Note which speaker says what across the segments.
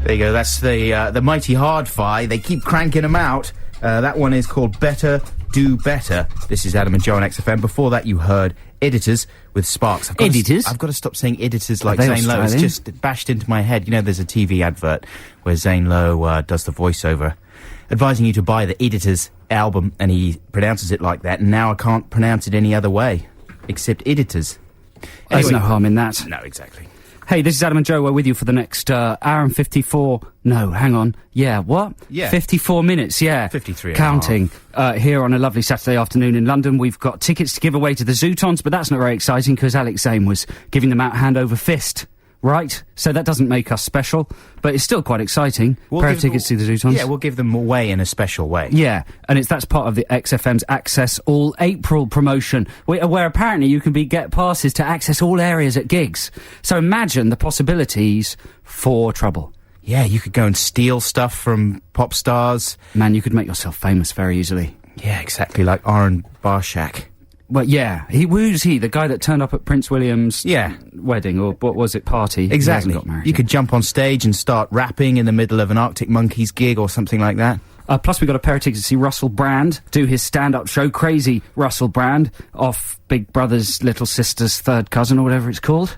Speaker 1: There you go, that's the mighty Hard-Fi. They keep cranking them out. That one is called Better Do Better. This is Adam and Joe on XFM. Before that, you heard Editors with Sparks. I've got to stop saying Editors like Zane Lowe. It's just bashed into my head. You know, there's a TV advert where Zane Lowe does the voiceover, advising you to buy the Editors album, and he pronounces it like that, and now I can't pronounce it any other way, except Editors.
Speaker 2: Anyway, there's no harm in that.
Speaker 1: No, exactly.
Speaker 2: Hey, this is Adam and Joe. We're with you for the next hour and 54... No, hang on. Yeah, what?
Speaker 1: Yeah.
Speaker 2: 54 minutes, yeah.
Speaker 1: 53
Speaker 2: Counting. Here on a lovely Saturday afternoon in London. We've got tickets to give away to the Zootons, but that's not very exciting because Alex Zane was giving them out hand over fist. Right? So that doesn't make us special, but it's still quite exciting. Pair of tickets to the Zootons.
Speaker 1: Yeah, we'll give them away in a special way.
Speaker 2: Yeah, and that's part of the XFM's Access All April promotion, where apparently you can get passes to access all areas at gigs. So imagine the possibilities for trouble.
Speaker 1: Yeah, you could go and steal stuff from pop stars.
Speaker 2: Man, you could make yourself famous very easily.
Speaker 1: Yeah, exactly, like Aaron Barshak.
Speaker 2: Well, yeah. Who's he? The guy that turned up at Prince William's wedding, or what was it, party?
Speaker 1: Exactly.
Speaker 2: He hasn't got married
Speaker 1: you
Speaker 2: yet.
Speaker 1: could jump on stage and start rapping in the middle of an Arctic Monkeys gig or something like that.
Speaker 2: Plus we got a pair of tickets to see Russell Brand do his stand-up show, Crazy Russell Brand, off Big Brother's Little Sister's Third Cousin, or whatever it's called.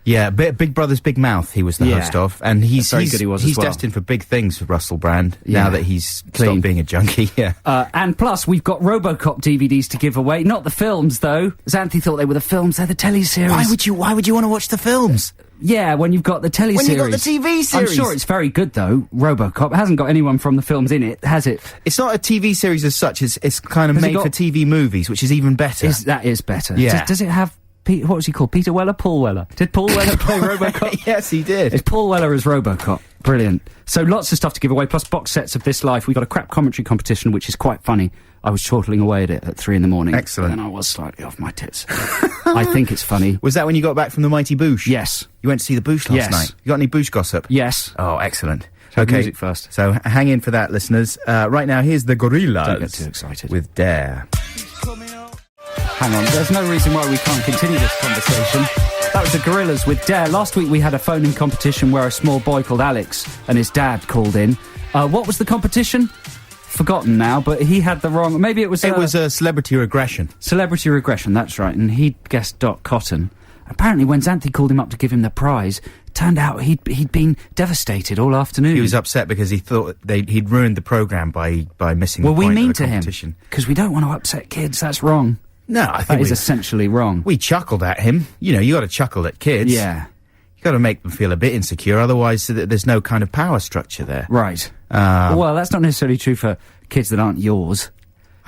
Speaker 1: Yeah, Big Brother's Big Mouth he was the host of, and he's
Speaker 2: very good he was as well.
Speaker 1: destined for big things for Russell Brand, now that he's stopped being a junkie,
Speaker 2: and plus, we've got RoboCop DVDs to give away, not the films, though. Xanthi thought they were the films, they're the telly-series.
Speaker 1: Why would you want to watch the films?
Speaker 2: Yeah, when you've got the telly-series.
Speaker 1: When you've got the TV series.
Speaker 2: I'm sure it's very good, though, RoboCop. It hasn't got anyone from the films in it, has it?
Speaker 1: It's not a TV series as such, it's kind of made for TV movies, which is even better.
Speaker 2: That is better.
Speaker 1: Yeah.
Speaker 2: Does it have... what was he called? Peter Weller? Paul Weller? Did Paul Weller play RoboCop?
Speaker 1: Yes, he did.
Speaker 2: It's Paul Weller as RoboCop. Brilliant. So lots of stuff to give away, plus box sets of This Life. We got a crap commentary competition, which is quite funny. I was chortling away at it at 3 a.m.
Speaker 1: Excellent.
Speaker 2: And I was slightly off my tits. I think it's funny.
Speaker 1: Was that when you got back from the Mighty Boosh?
Speaker 2: Yes.
Speaker 1: You went to see the Boosh last night? You got any Boosh gossip?
Speaker 2: Yes.
Speaker 1: Oh, excellent.
Speaker 2: Okay. Music first.
Speaker 1: So hang in for that, listeners. Right now, here's the Gorillaz.
Speaker 2: Don't get too excited.
Speaker 1: With Dare.
Speaker 2: Hang on, there's no reason why we can't continue this conversation. That was the Gorillaz with Dare. Last week we had a phone-in competition where a small boy called Alex and his dad called in. What was the competition? Forgotten now, but he had the wrong... Maybe it was...
Speaker 1: It was Celebrity Regression.
Speaker 2: Celebrity Regression, that's right, and he'd guessed Dot Cotton. Apparently when Xanthi called him up to give him the prize, turned out he'd been devastated all afternoon.
Speaker 1: He was upset because he thought he'd ruined the programme by missing the point of the competition.
Speaker 2: Well, we mean to him, because we don't want to upset kids, that's wrong.
Speaker 1: No, I think
Speaker 2: that is essentially wrong.
Speaker 1: We chuckled at him. You know, you got to chuckle at kids.
Speaker 2: Yeah.
Speaker 1: You got to make them feel a bit insecure, otherwise there's no kind of power structure there.
Speaker 2: Right. Well, that's not necessarily true for kids that aren't yours.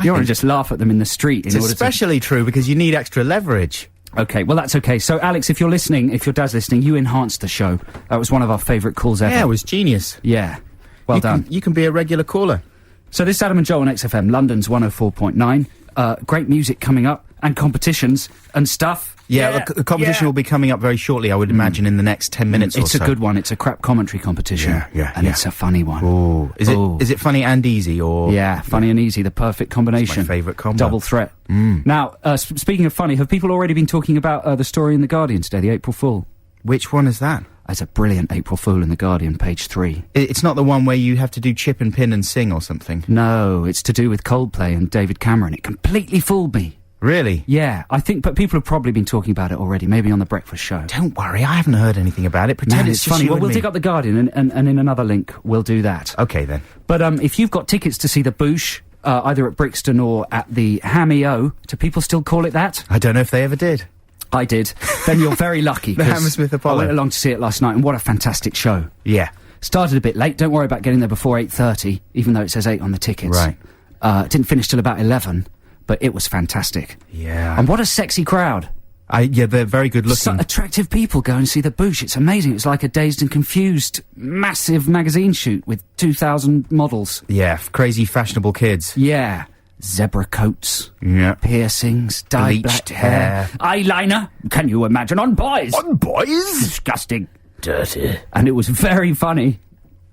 Speaker 2: You want to just laugh at them in the street.
Speaker 1: It's especially true because you need extra leverage.
Speaker 2: Okay, well, that's okay. So, Alex, if you're listening, if your dad's listening, you enhanced the show. That was one of our favourite calls ever.
Speaker 1: Yeah, it was genius.
Speaker 2: Yeah. Well done.
Speaker 1: You can be a regular caller.
Speaker 2: So this is Adam and Joe on XFM, London's 104.9. Great music coming up, and competitions and stuff.
Speaker 1: Yeah, the competition will be coming up very shortly, I would imagine, in the next 10 minutes or so.
Speaker 2: It's a good one. It's a crap commentary competition. And it's a funny one.
Speaker 1: Ooh. Is it funny and easy, or...?
Speaker 2: Yeah, funny and easy, the perfect combination.
Speaker 1: That's my favourite combo.
Speaker 2: Double threat. Now, speaking of funny, have people already been talking about the story in The Guardian today, the April Fool?
Speaker 1: Which one is that?
Speaker 2: It's a brilliant April Fool in The Guardian, page 3.
Speaker 1: It's not the one where you have to do chip and pin and sing or something?
Speaker 2: No, it's to do with Coldplay and David Cameron. It completely fooled me.
Speaker 1: Really?
Speaker 2: Yeah, I think, but people have probably been talking about it already, maybe on The Breakfast Show.
Speaker 1: Don't worry, I haven't heard anything about it. Pretend it's
Speaker 2: funny.
Speaker 1: Well,
Speaker 2: we'll dig up The Guardian, and in another link, we'll do that.
Speaker 1: Okay, then.
Speaker 2: But if you've got tickets to see the Boosh, either at Brixton or at the Hammy-O, do people still call it that?
Speaker 1: I don't know if they ever did.
Speaker 2: I did. Then you're very lucky.
Speaker 1: The Hammersmith Apollo.
Speaker 2: I went along to see it last night, and what a fantastic show.
Speaker 1: Yeah.
Speaker 2: Started a bit late, don't worry about getting there before 8:30, even though it says 8 on the tickets.
Speaker 1: Right.
Speaker 2: It didn't finish till about 11. But it was fantastic.
Speaker 1: Yeah.
Speaker 2: And what a sexy crowd.
Speaker 1: Yeah, they're very good looking.
Speaker 2: So attractive people go and see the Boosh. It's amazing. It's like a Dazed and Confused massive magazine shoot with 2,000 models.
Speaker 1: Yeah, crazy fashionable kids.
Speaker 2: Yeah. Zebra coats.
Speaker 1: Yeah.
Speaker 2: Piercings. Dyed black hair. Eyeliner. Can you imagine? On boys.
Speaker 1: On boys?
Speaker 2: Disgusting.
Speaker 1: Dirty.
Speaker 2: And it was very funny.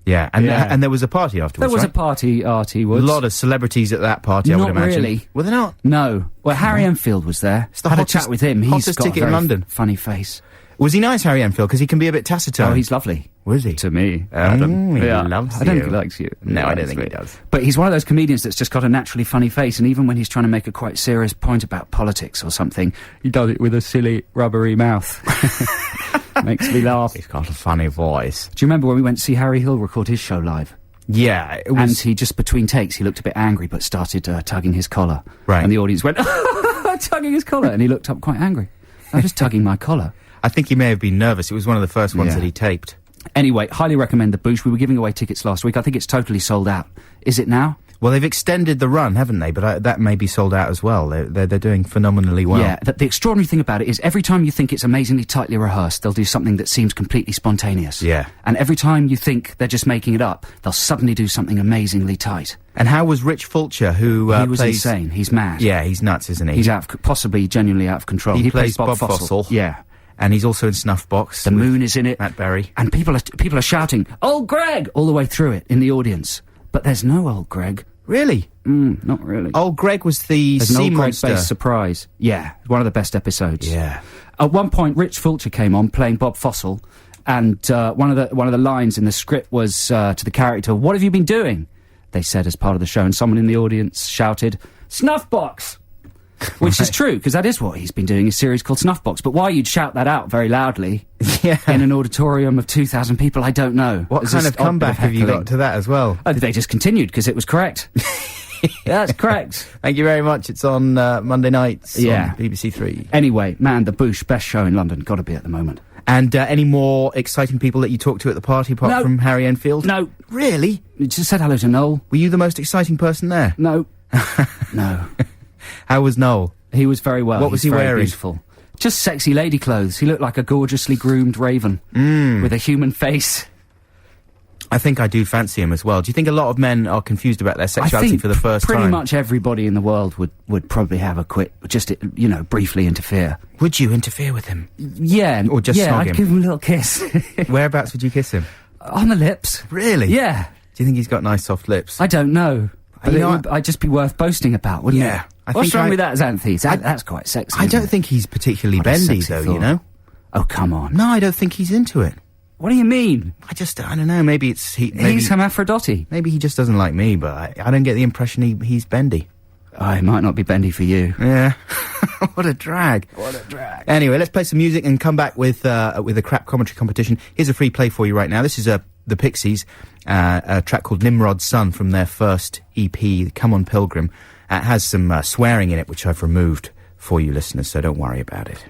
Speaker 1: Yeah, and there was a party afterwards,
Speaker 2: There was
Speaker 1: right?
Speaker 2: a party, Artie Woods.
Speaker 1: A lot of celebrities at that party, I would imagine.
Speaker 2: Not really.
Speaker 1: Were they not?
Speaker 2: No. Well, Harry Enfield was there.
Speaker 1: It's the
Speaker 2: Had a
Speaker 1: hottest-
Speaker 2: chat with him. He's
Speaker 1: hottest
Speaker 2: got
Speaker 1: ticket
Speaker 2: a
Speaker 1: in
Speaker 2: very
Speaker 1: London.
Speaker 2: funny face.
Speaker 1: Was he nice, Harry Enfield? Because he can be a bit taciturn.
Speaker 2: Oh, he's lovely.
Speaker 1: Was he?
Speaker 2: To me.
Speaker 1: He loves
Speaker 2: I don't
Speaker 1: you.
Speaker 2: think he likes you.
Speaker 1: No, I don't
Speaker 2: likes
Speaker 1: think
Speaker 2: me.
Speaker 1: he does.
Speaker 2: But he's one of those comedians that's just got a naturally funny face, and even when he's trying to make a quite serious point about politics or something, he does it with a silly, rubbery mouth. Makes me laugh.
Speaker 1: He's got a funny voice.
Speaker 2: Do you remember when we went to see Harry Hill record his show live?
Speaker 1: Yeah, it
Speaker 2: And
Speaker 1: was...
Speaker 2: he just, between takes, he looked a bit angry, but started tugging his collar.
Speaker 1: Right.
Speaker 2: And the audience went, tugging his collar, and he looked up quite angry. I'm just tugging my collar.
Speaker 1: I think he may have been nervous. It was one of the first ones
Speaker 2: Yeah.
Speaker 1: that he taped.
Speaker 2: Anyway, highly recommend the Boosh. We were giving away tickets last week. I think it's totally sold out. Is it now?
Speaker 1: Well, they've extended the run, haven't they? But that may be sold out as well. They're doing phenomenally well.
Speaker 2: Yeah, the extraordinary thing about it is every time you think it's amazingly tightly rehearsed, they'll do something that seems completely spontaneous.
Speaker 1: Yeah.
Speaker 2: And every time you think they're just making it up, they'll suddenly do something amazingly tight.
Speaker 1: And how was Rich Fulcher, who
Speaker 2: he was
Speaker 1: plays...
Speaker 2: insane. He's mad.
Speaker 1: Yeah, he's nuts, isn't he?
Speaker 2: He's possibly genuinely out of control.
Speaker 1: He plays Bob Fossil.
Speaker 2: Yeah.
Speaker 1: And he's also in Snuffbox.
Speaker 2: The Moon is in it.
Speaker 1: Matt Berry.
Speaker 2: And people are shouting, "Old Greg!" all the way through it in the audience. But there's no Old Greg.
Speaker 1: Really?
Speaker 2: Not really.
Speaker 1: Old Greg was the
Speaker 2: There's an
Speaker 1: sea
Speaker 2: Old Greg
Speaker 1: monster.
Speaker 2: based surprise. Yeah, one of the best episodes.
Speaker 1: Yeah.
Speaker 2: At one point, Rich Fulcher came on playing Bob Fossil, and one of the lines in the script was to the character, "What have you been doing?" They said as part of the show, and someone in the audience shouted, "Snuffbox!" Which is true, because that is what he's been doing, a series called Snuffbox. But why you'd shout that out very loudly
Speaker 1: Yeah.
Speaker 2: in an auditorium of 2,000 people, I don't know.
Speaker 1: What
Speaker 2: There's
Speaker 1: kind
Speaker 2: this
Speaker 1: of
Speaker 2: odd bit
Speaker 1: comeback have you
Speaker 2: heckling.
Speaker 1: got to that as well?
Speaker 2: They just continued, because it was correct. That's correct.
Speaker 1: Thank you very much. It's on Monday nights
Speaker 2: Yeah.
Speaker 1: on BBC Three.
Speaker 2: Anyway, man, the Boosh, best show in London, gotta be at the moment.
Speaker 1: And any more exciting people that you talked to at the party apart
Speaker 2: No.
Speaker 1: from Harry Enfield?
Speaker 2: No.
Speaker 1: Really?
Speaker 2: You just said hello to Noel.
Speaker 1: Were you the most exciting person there?
Speaker 2: No. No.
Speaker 1: How was Noel?
Speaker 2: He was very well.
Speaker 1: What was
Speaker 2: He's
Speaker 1: he
Speaker 2: very
Speaker 1: wearing?
Speaker 2: Beautiful. Just sexy lady clothes. He looked like a gorgeously groomed raven with a human face.
Speaker 1: I think I do fancy him as well. Do you think a lot of men are confused about their sexuality
Speaker 2: I think
Speaker 1: for the first
Speaker 2: pretty
Speaker 1: time?
Speaker 2: much everybody in the world would probably have a quick, just, briefly interfere.
Speaker 1: Would you interfere with him?
Speaker 2: Yeah.
Speaker 1: Or just
Speaker 2: yeah,
Speaker 1: snog
Speaker 2: I'd
Speaker 1: him?
Speaker 2: give him a little kiss.
Speaker 1: Whereabouts would you kiss him?
Speaker 2: On the lips.
Speaker 1: Really?
Speaker 2: Yeah.
Speaker 1: Do you think he's got nice soft lips?
Speaker 2: I don't know. But
Speaker 1: You
Speaker 2: it
Speaker 1: know,
Speaker 2: would I'd just be worth boasting about, wouldn't
Speaker 1: Yeah,
Speaker 2: it?
Speaker 1: I
Speaker 2: What's
Speaker 1: think
Speaker 2: wrong
Speaker 1: I-
Speaker 2: with that, Xanthi? That's quite sexy.
Speaker 1: I
Speaker 2: isn't
Speaker 1: don't
Speaker 2: it?
Speaker 1: think he's particularly
Speaker 2: What a
Speaker 1: bendy,
Speaker 2: sexy
Speaker 1: though,
Speaker 2: thought.
Speaker 1: you know?
Speaker 2: Oh, come on.
Speaker 1: No, I don't think he's into it.
Speaker 2: What do you mean?
Speaker 1: I don't know, maybe it's... Maybe,
Speaker 2: He's hermaphrodite.
Speaker 1: maybe he just doesn't like me, but I don't get the impression he's bendy.
Speaker 2: Oh, it might not be bendy for you.
Speaker 1: Yeah. What a drag.
Speaker 2: What a drag.
Speaker 1: Anyway, let's play some music and come back with a crap commentary competition. Here's a free play for you right now. This is the Pixies, a track called Nimrod's Son from their first EP, Come On Pilgrim. It has some swearing in it, which I've removed for you listeners, so don't worry about it.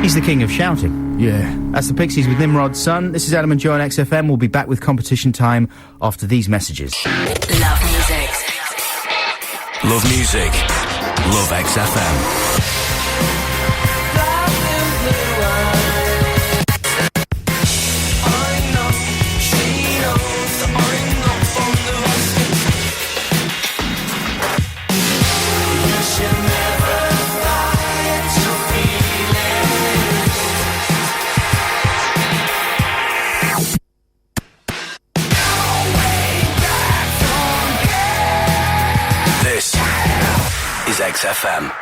Speaker 1: He's the king of shouting.
Speaker 2: Yeah.
Speaker 1: That's the Pixies with Nimrod's Son. This is Adam and Joe on XFM. We'll be back with competition time after these messages.
Speaker 3: Love music.
Speaker 4: Love music. Love XFM. This is XFM.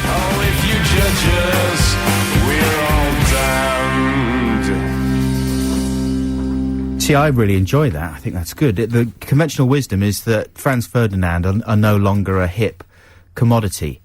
Speaker 5: Oh, if you judge us, we're all damned.
Speaker 1: See, I really enjoy that. I think that's good. The conventional wisdom is that Franz Ferdinand are no longer a hip commodity.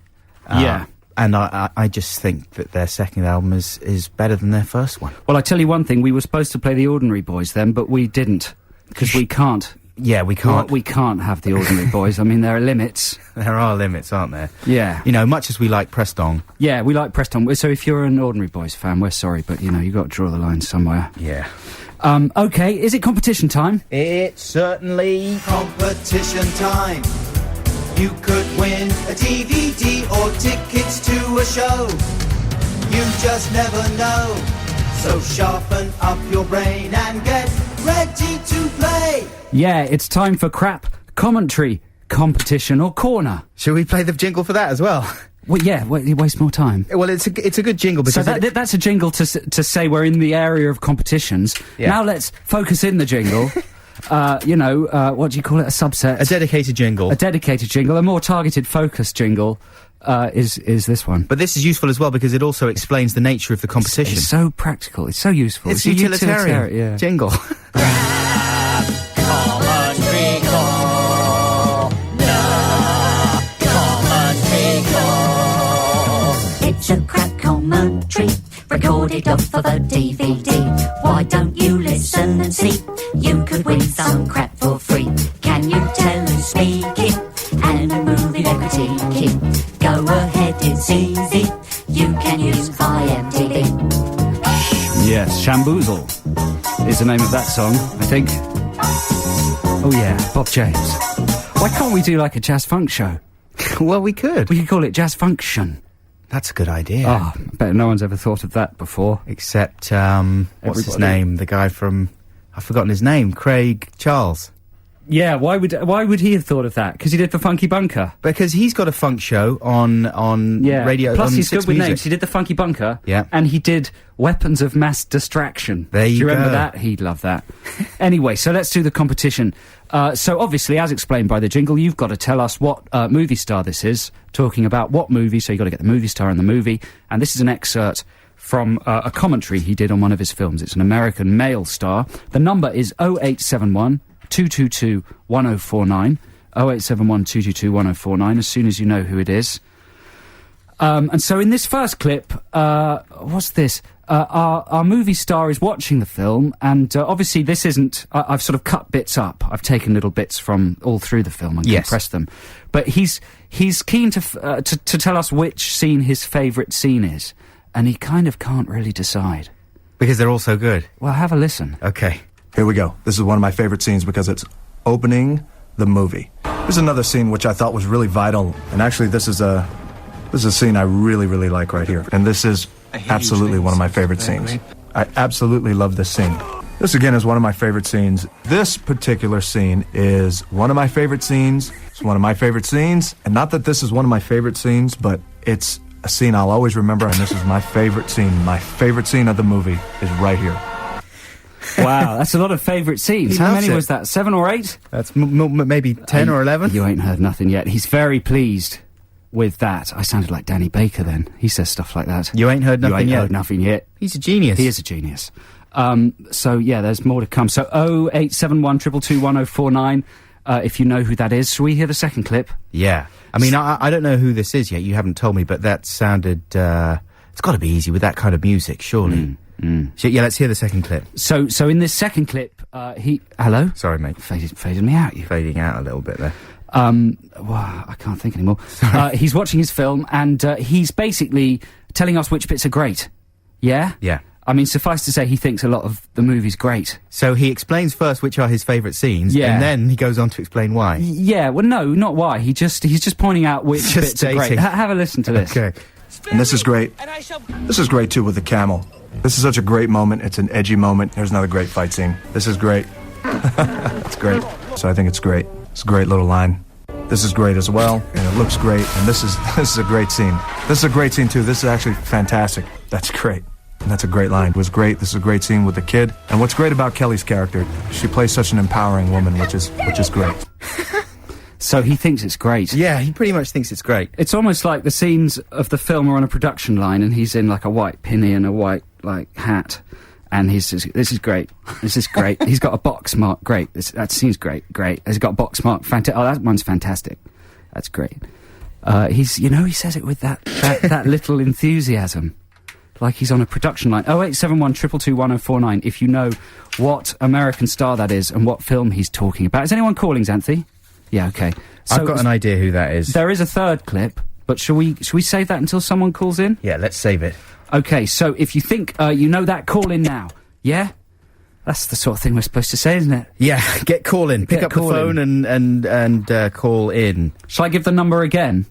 Speaker 2: Yeah.
Speaker 1: And I just think that their second album is better than their first one.
Speaker 2: Well, I tell you one thing, we were supposed to play the Ordinary Boys then, but we didn't. Because we can't.
Speaker 1: Yeah, we can't.
Speaker 2: We can't have the Ordinary Boys. I mean, there are limits.
Speaker 1: There are limits, aren't there?
Speaker 2: Yeah.
Speaker 1: You know, much as we like Preston.
Speaker 2: Yeah, we like Preston. So if you're an Ordinary Boys fan, we're sorry, but, you've got to draw the line somewhere.
Speaker 1: Yeah.
Speaker 2: Okay, is it competition time?
Speaker 1: It's certainly...
Speaker 6: Competition time. You could win a DVD or tickets to a show. You just never know. So sharpen up your brain and get ready to play.
Speaker 2: Yeah, it's time for crap, commentary, competition or corner.
Speaker 1: Shall we play the jingle for that as well?
Speaker 2: Well, yeah, you waste more time.
Speaker 1: Well, it's a good jingle because...
Speaker 2: So that's a jingle to say we're in the area of competitions.
Speaker 1: Yeah.
Speaker 2: Now let's focus in the jingle. What do you call it? A subset?
Speaker 1: A dedicated jingle.
Speaker 2: A dedicated jingle. A more targeted, focused jingle is this one.
Speaker 1: But this is useful as well because it also explains the nature of the competition.
Speaker 2: It's so practical. It's so useful.
Speaker 1: It's utilitarian.
Speaker 2: Yeah.
Speaker 1: Jingle.
Speaker 3: It's a crap commentary, recorded off of a DVD. Why don't you listen and see? You could win some crap for free. Can you tell who's speaking? And a movie they critiquing. Go ahead, it's easy. You can use IMDb.
Speaker 2: Yes, Shamboozle is the name of that song, I think. Oh yeah, Bob James. Why can't we do like a jazz funk show?
Speaker 1: Well, we could.
Speaker 2: We could call it Jazz Function.
Speaker 1: That's a good idea.
Speaker 2: Oh, I bet no one's ever thought of that before.
Speaker 1: Except, what's his name? The guy from... I've forgotten his name. Craig Charles.
Speaker 2: Yeah, why would he have thought of that? Because he did the Funky Bunker.
Speaker 1: Because he's got a funk show on radio.
Speaker 2: Plus
Speaker 1: on
Speaker 2: he's
Speaker 1: Six
Speaker 2: good with
Speaker 1: Music.
Speaker 2: names. He did the Funky Bunker.
Speaker 1: Yeah.
Speaker 2: And he did Weapons of Mass Distraction.
Speaker 1: There you
Speaker 2: Do you remember
Speaker 1: go.
Speaker 2: that? He'd love that. Anyway, so let's do the competition. So obviously, as explained by the jingle, you've got to tell us what movie star this is. Talking about what movie, so you've got to get the movie star in the movie. And this is an excerpt from a commentary he did on one of his films. It's an American male star. The number is 0871 222 1049. 0871 222 1049, as soon as you know who it is. And so in this first clip, what's this? Our movie star is watching the film, and obviously this isn't... I've sort of cut bits up. I've taken little bits from all through the film and compressed them. But he's keen to tell us which scene his favourite scene is, and he kind of can't really decide.
Speaker 1: Because they're all so good.
Speaker 2: Well, have a listen.
Speaker 1: Okay.
Speaker 7: Here we go. This is one of my favorite scenes because it's opening the movie. Here's another scene which I thought was really vital, and actually this is a scene I really, really like right here. And this is absolutely one of my favorite scenes. I absolutely love this scene. This again is one of my favorite scenes. This particular scene is one of my favorite scenes. It's one of my favorite scenes, and not that this is one of my favorite scenes, but it's a scene I'll always remember, and this is my favorite scene. My favorite scene of the movie is right here.
Speaker 2: Wow, that's a lot of favourite scenes.
Speaker 1: He
Speaker 2: How
Speaker 1: loves
Speaker 2: many
Speaker 1: it.
Speaker 2: was that? 7 or 8?
Speaker 1: That's maybe 10 or 11.
Speaker 2: You ain't heard nothing yet. He's very pleased with that. I sounded like Danny Baker then. He says stuff like that.
Speaker 1: You ain't heard nothing
Speaker 2: You ain't
Speaker 1: yet.
Speaker 2: heard nothing yet.
Speaker 1: He's a genius.
Speaker 2: He is a genius. So yeah, there's more to come. So 0871 222 1049. If you know who that is. Shall we hear the second clip?
Speaker 1: Yeah. I mean, I don't know who this is yet. You haven't told me, but that sounded... it's got to be easy with that kind of music, surely. So, yeah, let's hear the second clip.
Speaker 2: So in this second clip, he... Hello?
Speaker 1: Sorry, mate.
Speaker 2: Faded me out, you.
Speaker 1: Fading out a little bit there.
Speaker 2: Well, I can't think anymore. He's watching his film, and he's basically telling us which bits are great. Yeah?
Speaker 1: Yeah.
Speaker 2: I mean, suffice to say, he thinks a lot of the movie's great.
Speaker 1: So he explains first which are his favourite scenes,
Speaker 2: Yeah.
Speaker 1: and then he goes on to explain why.
Speaker 2: Yeah, well, no, not why. He's just pointing out which
Speaker 1: Just
Speaker 2: bits are great.
Speaker 1: stating.
Speaker 2: Have a listen to this.
Speaker 1: Okay.
Speaker 7: And this is great. This is great, too, with the camel. This is such a great moment. It's an edgy moment. Here's another great fight scene. This is great. It's great. So I think it's great. It's a great little line. This is great as well, and it looks great, and this is a great scene. This is a great scene, too. This is actually fantastic. That's great. And that's a great line. It was great. This is a great scene with the kid. And what's great about Kelly's character, she plays such an empowering woman, which is great.
Speaker 2: So he thinks it's great.
Speaker 1: Yeah, he pretty much thinks it's great.
Speaker 2: It's almost like the scenes of the film are on a production line, and he's in like a white pinny and a white hat, and he says, "This is great. This is great." He's got a box mark. Great. That scene's great. Great. He's got a box mark. Fantastic. Oh, that one's fantastic. That's great. He says it with that little enthusiasm, like he's on a production line. 0871 222 1049. If you know what American star that is and what film he's talking about. Is anyone calling, Xanthi? Yeah, okay. So
Speaker 1: I've got an idea who that is.
Speaker 2: there is a third clip, but shall we save that until someone calls in?
Speaker 1: Yeah, let's save it.
Speaker 2: Okay, so if you think you know that, call in now. Yeah? That's the sort of thing we're supposed to say, isn't it?
Speaker 1: Yeah, get calling. Pick
Speaker 2: Get
Speaker 1: up the phone and call in.
Speaker 2: Shall I give the number again?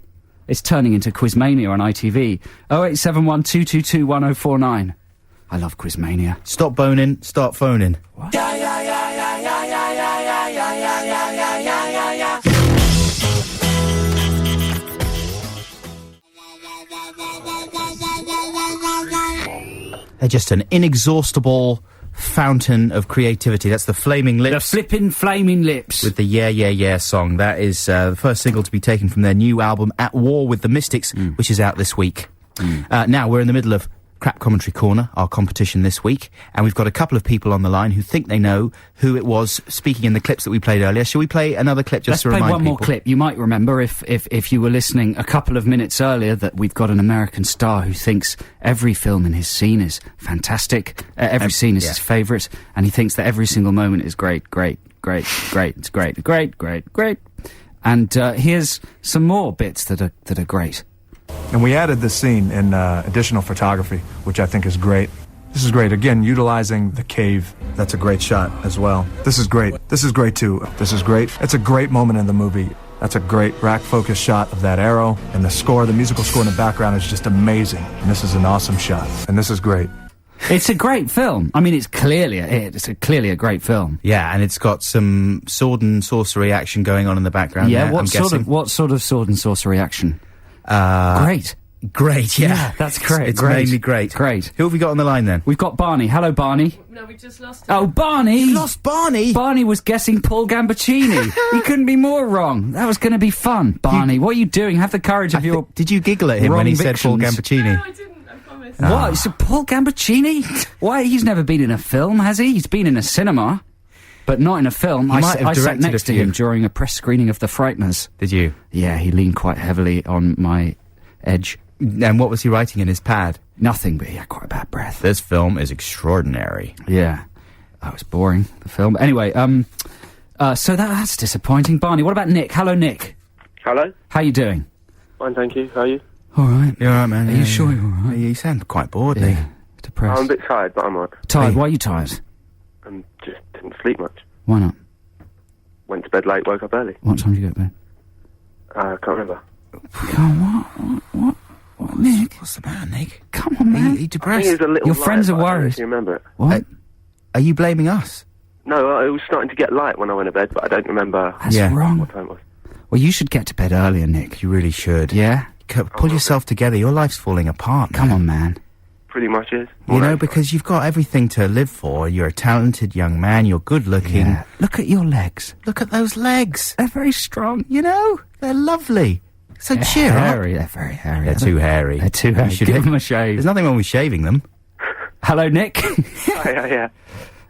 Speaker 2: It's turning into Quizmania on ITV. 0871 222 1049. I love Quizmania.
Speaker 1: Stop boning, start phoning.
Speaker 2: What?
Speaker 1: They're just an inexhaustible fountain of creativity. That's the Flaming Lips.
Speaker 2: The flippin' Flaming Lips.
Speaker 1: With the Yeah, Yeah, Yeah song. That is the first single to be taken from their new album, At War with the Mystics, which is out this week. Now, we're in the middle of Crap Commentary Corner, our competition this week, and we've got a couple of people on the line who think they know who it was speaking in the clips that we played earlier. Shall we play another clip just to remind people?
Speaker 2: Let's play one more clip. You might remember, if you were listening a couple of minutes earlier, that we've got an American star who thinks every film in his scene is fantastic, every scene is his favourite, and he thinks that every single moment is great. It's great. And here's some more bits that are great.
Speaker 7: And we added this scene in additional photography, which I think is great. This is great. Again, utilizing the cave. That's a great shot as well. This is great. This is great, too. This is great. It's a great moment in the movie. That's a great rack-focused shot of that arrow. And the score, the musical score in the background is just amazing. And this is an awesome shot. And this is great.
Speaker 2: It's a great film. I mean, it's clearly a great film.
Speaker 1: Yeah, and it's got some sword and sorcery action going on in the background.
Speaker 2: Yeah,
Speaker 1: there,
Speaker 2: what sort of sword and sorcery action? Great,
Speaker 1: yeah.
Speaker 2: That's great.
Speaker 1: It's mainly great.
Speaker 2: Great.
Speaker 1: Who have we got on the line then?
Speaker 2: We've got Barney. Hello, Barney.
Speaker 8: No, we just lost him.
Speaker 2: Oh, Barney!
Speaker 1: You lost Barney?
Speaker 2: Barney was guessing Paul Gambaccini. He couldn't be more wrong. That was going to be fun. Barney, what are you doing? Have the courage of your...
Speaker 1: Did you giggle at him when he said Paul Gambaccini?
Speaker 8: No, I didn't, I promise.
Speaker 2: What? So Paul Gambaccini? Why? He's never been in a film, has he? He's been in a cinema, but not in a film. I sat next to him during a press screening of The Frighteners.
Speaker 1: Did you?
Speaker 2: Yeah, he leaned quite heavily on my edge.
Speaker 1: And what was he writing in his pad?
Speaker 2: Nothing, but he had quite a bad breath.
Speaker 1: This film is extraordinary.
Speaker 2: Yeah. That was boring, the film. Anyway, so that's disappointing. Barney, what about Nick? Hello, Nick.
Speaker 9: Hello.
Speaker 2: How you doing?
Speaker 9: Fine, thank you. How are you?
Speaker 2: All right.
Speaker 1: You're all right, man.
Speaker 2: Are you sure you're all right?
Speaker 1: You sound quite bored, Nick.
Speaker 2: Depressed.
Speaker 9: I'm a bit tired, but I'm all right.
Speaker 2: Tired? Why are you tired?
Speaker 9: I just didn't sleep much.
Speaker 2: Why not?
Speaker 9: Went to bed late, woke up early.
Speaker 2: What time did you go to bed?
Speaker 9: Can't remember.
Speaker 2: What, Nick?
Speaker 1: What's the matter, Nick?
Speaker 2: Come on, man.
Speaker 1: Are you depressed?
Speaker 9: I think it was a little
Speaker 2: Your
Speaker 9: light,
Speaker 2: friends are
Speaker 9: but I don't know
Speaker 2: worried.
Speaker 9: if you remember it?
Speaker 2: What?
Speaker 1: Are you blaming us?
Speaker 9: No, it was starting to get light when I went to bed, but I don't remember
Speaker 2: That's wrong.
Speaker 9: what time it was.
Speaker 2: Well, you should get to bed earlier, Nick.
Speaker 1: You really should.
Speaker 2: Yeah?
Speaker 1: Pull yourself together. Your life's falling apart, man.
Speaker 2: Come on, man.
Speaker 9: Pretty much is.
Speaker 1: You know, because you've got everything to live for. You're a talented young man. You're good looking.
Speaker 2: Yeah. Look at your legs.
Speaker 1: Look at those legs.
Speaker 2: They're very strong.
Speaker 1: You know, they're lovely. So cheer up.
Speaker 2: They're very hairy.
Speaker 1: They're too hairy.
Speaker 2: They're too hairy. Give them a shave.
Speaker 1: There's nothing wrong with shaving them.
Speaker 2: Hello, Nick.
Speaker 9: Yeah.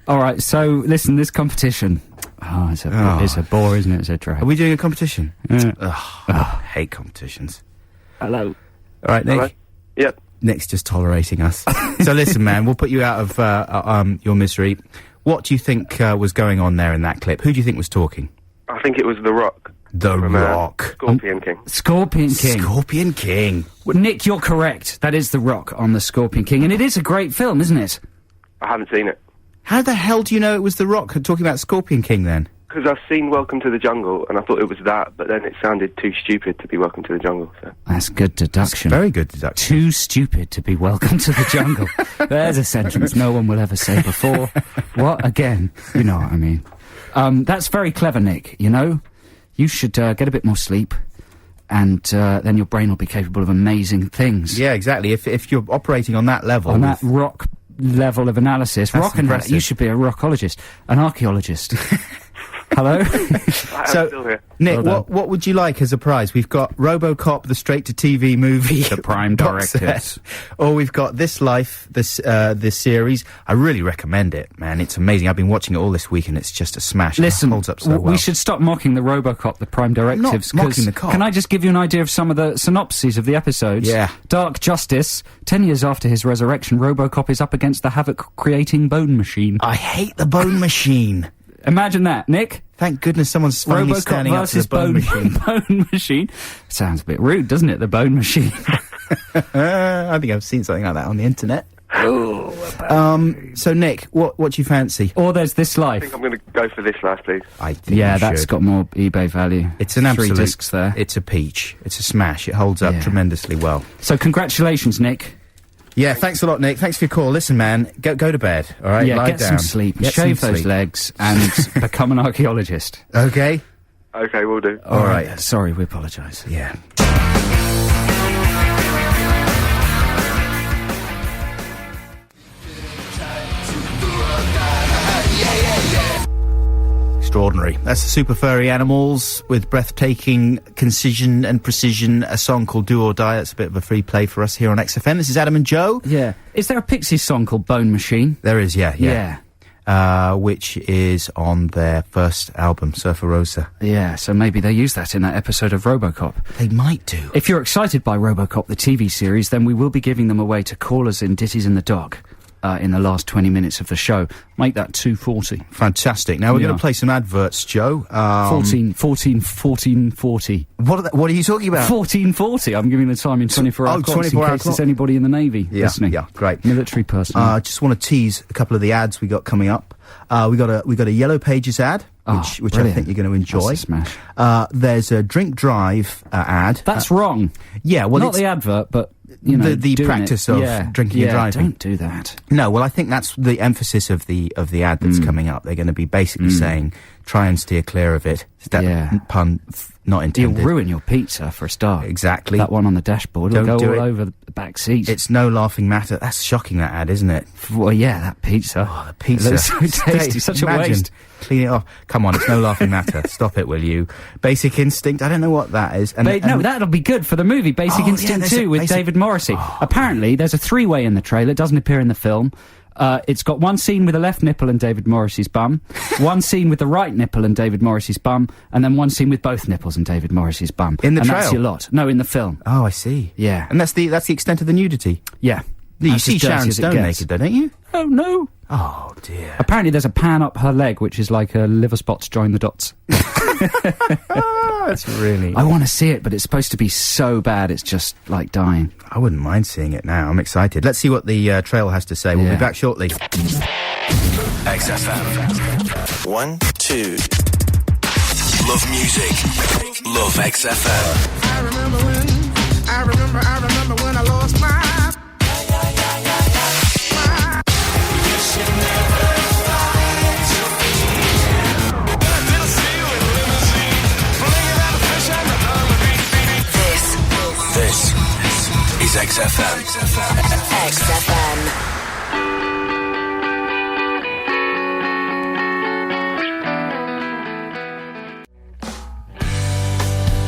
Speaker 2: All right, so listen, this competition. It's a bore, isn't it? It's a drag.
Speaker 1: Are we doing a competition?
Speaker 2: Yeah.
Speaker 1: I hate competitions.
Speaker 2: Hello.
Speaker 1: All right, Nick.
Speaker 9: Hello? Yep.
Speaker 1: Nick's just tolerating us. So listen, man, we'll put you out of your misery. What do you think was going on there in that clip? Who do you think was talking?
Speaker 9: I think it was The Rock.
Speaker 1: The Rock.
Speaker 9: Scorpion King.
Speaker 2: Scorpion King.
Speaker 1: Scorpion King.
Speaker 2: Well, Nick, you're correct. That is The Rock on the Scorpion King, and it is a great film, isn't it?
Speaker 9: I haven't seen it.
Speaker 1: How the hell do you know it was The Rock talking about Scorpion King, then?
Speaker 9: Because I've seen Welcome to the Jungle, and I thought it was that, but then it sounded too stupid to be Welcome to the Jungle, so...
Speaker 2: That's good deduction.
Speaker 1: Very good deduction.
Speaker 2: Too stupid to be Welcome to the Jungle. There's a sentence no one will ever say before. What? Again? You know what I mean. That's very clever, Nick, you know? You should get a bit more sleep, and then your brain will be capable of amazing things.
Speaker 1: Yeah, exactly. If you're operating on that level...
Speaker 2: On that rock level of analysis.
Speaker 1: That's impressive.
Speaker 2: You should be a rockologist. An archaeologist. Hello?
Speaker 9: I'm still here.
Speaker 1: Nick, what would you like as a prize? We've got RoboCop, the straight-to-TV movie.
Speaker 2: The Prime
Speaker 1: box
Speaker 2: Directive.
Speaker 1: set. Or we've got This Life, this series. I really recommend it, man. It's amazing. I've been watching it all this week, and it's just a smash.
Speaker 2: Listen,
Speaker 1: it holds up so well.
Speaker 2: we should stop mocking the RoboCop, the Prime Directives.
Speaker 1: Not mocking the cop.
Speaker 2: Can I just give you an idea of some of the synopses of the episodes?
Speaker 1: Yeah.
Speaker 2: Dark Justice. 10 years after his resurrection, RoboCop is up against the havoc-creating bone machine.
Speaker 1: I hate the bone machine.
Speaker 2: Imagine that, Nick.
Speaker 1: Thank goodness someone's finally
Speaker 2: RoboCop
Speaker 1: standing up to the
Speaker 2: versus
Speaker 1: bone machine.
Speaker 2: Bone machine. Sounds a bit rude, doesn't it? The bone machine.
Speaker 1: I think I've seen something like that on the internet. So Nick, what do you fancy?
Speaker 2: Or there's This
Speaker 9: I
Speaker 2: Life.
Speaker 9: think I'm going to go for This Life, please.
Speaker 1: I think
Speaker 2: Yeah,
Speaker 1: you
Speaker 2: that's
Speaker 1: should.
Speaker 2: got more eBay value.
Speaker 1: It's an absolute...
Speaker 2: 3 discs there.
Speaker 1: It's a peach. It's a smash. It holds up
Speaker 2: Yeah.
Speaker 1: tremendously well.
Speaker 2: So congratulations, Nick.
Speaker 1: Yeah, thanks a lot, Nick. Thanks for your call. Listen, man, go to bed, all right?
Speaker 2: Yeah,
Speaker 1: Lie
Speaker 2: get
Speaker 1: down.
Speaker 2: some sleep,
Speaker 1: Get
Speaker 2: shave
Speaker 1: some
Speaker 2: those
Speaker 1: sleep.
Speaker 2: legs, and become an archaeologist.
Speaker 1: Okay?
Speaker 9: Okay, we'll do.
Speaker 1: All right.
Speaker 2: Sorry, we apologise.
Speaker 1: Yeah. Extraordinary. That's the Super Furry Animals with breathtaking concision and precision. A song called Do or Die. That's a bit of a free play for us here on XFM. This is Adam and Joe.
Speaker 2: Yeah. Is there a Pixies song called Bone Machine?
Speaker 1: There is, yeah. Which is on their first album, Surfer Rosa.
Speaker 2: Yeah, so maybe they use that in that episode of RoboCop.
Speaker 1: They might do.
Speaker 2: If you're excited by RoboCop, the TV series, then we will be giving them away to callers in Ditties in the Dog. In the last 20 minutes of the show. Make that 240.
Speaker 1: Fantastic. Now, we're going to play some adverts, Joe.
Speaker 2: 1440.
Speaker 1: What are you talking about?
Speaker 2: 1440. I'm giving the time in 24-hour clocks
Speaker 1: 24
Speaker 2: in case there's anybody in the Navy listening.
Speaker 1: Yeah, great.
Speaker 2: Military person.
Speaker 1: Just want to tease a couple of the ads we got coming up. We got a Yellow Pages ad, which I think you're going to enjoy.
Speaker 2: That's a smash.
Speaker 1: There's a Drink Drive ad.
Speaker 2: That's wrong.
Speaker 1: Yeah, well,
Speaker 2: not the advert, but you know,
Speaker 1: the practice of drinking and driving.
Speaker 2: Don't do that.
Speaker 1: No, well, I think that's the emphasis of the ad that's coming up. They're going to be basically saying, try and steer clear of it. That pun not intended.
Speaker 2: You'll ruin your pizza for a start.
Speaker 1: Exactly.
Speaker 2: That one on the dashboard. It'll go all over the back seat.
Speaker 1: It's no laughing matter. That's shocking, that ad, isn't it?
Speaker 2: Well, yeah, that pizza.
Speaker 1: Oh, the pizza.
Speaker 2: It looks so tasty. Such a waste.
Speaker 1: Clean it off. Come on, it's no laughing matter. Stop it, will you? Basic Instinct. I don't know what that is.
Speaker 2: No, that'll be good for the movie Basic Instinct 2 with David Morrissey. Apparently, there's a three-way in the trailer. It doesn't appear in the film. It's got one scene with the left nipple and David Morrissey's bum, one scene with the right nipple and David Morrissey's bum, and then one scene with both nipples and David Morrissey's bum.
Speaker 1: In the
Speaker 2: trailer? That's your lot. No, in the film.
Speaker 1: Oh, I see.
Speaker 2: Yeah.
Speaker 1: And that's the extent of the nudity?
Speaker 2: Yeah.
Speaker 1: You see Sharon Stone naked, though, don't you?
Speaker 2: Oh, no.
Speaker 1: Oh, dear.
Speaker 2: Apparently there's a pan up her leg, which is like a liver spots join the dots.
Speaker 1: That's really...
Speaker 2: I want to see it, but it's supposed to be so bad, it's just, like, dying.
Speaker 1: I wouldn't mind seeing it now. I'm excited. Let's see what the trailer has to say. We'll be back shortly.
Speaker 4: XFM. 1, 2. Love music. Love XFM.
Speaker 5: I remember when I lost my...
Speaker 4: This is XFM.
Speaker 10: XFM.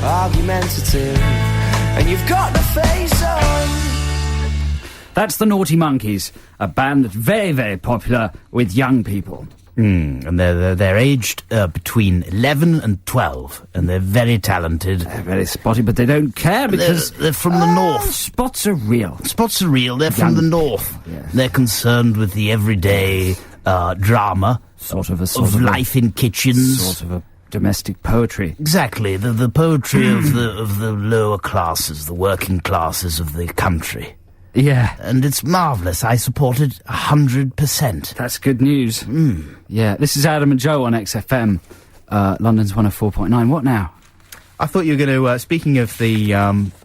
Speaker 6: Argumentative, and you've got the face on.
Speaker 2: That's the Naughty Monkeys, a band that's very, very popular with young people.
Speaker 1: And they're aged between 11 and 12, and they're very talented.
Speaker 2: They're very spotty, but they don't care because...
Speaker 1: They're from the north.
Speaker 2: Spots are real.
Speaker 1: Spots are real, they're from the north.
Speaker 2: Yes.
Speaker 1: They're concerned with the everyday drama of life in kitchens.
Speaker 2: Sort of a domestic poetry.
Speaker 1: Exactly, the poetry of the lower classes, the working classes of the country.
Speaker 2: Yeah.
Speaker 1: And it's marvellous. I support it 100%.
Speaker 2: That's good news. Yeah, this is Adam and Joe on XFM, London's 104.9. What now?
Speaker 1: I thought you were going to, speaking of the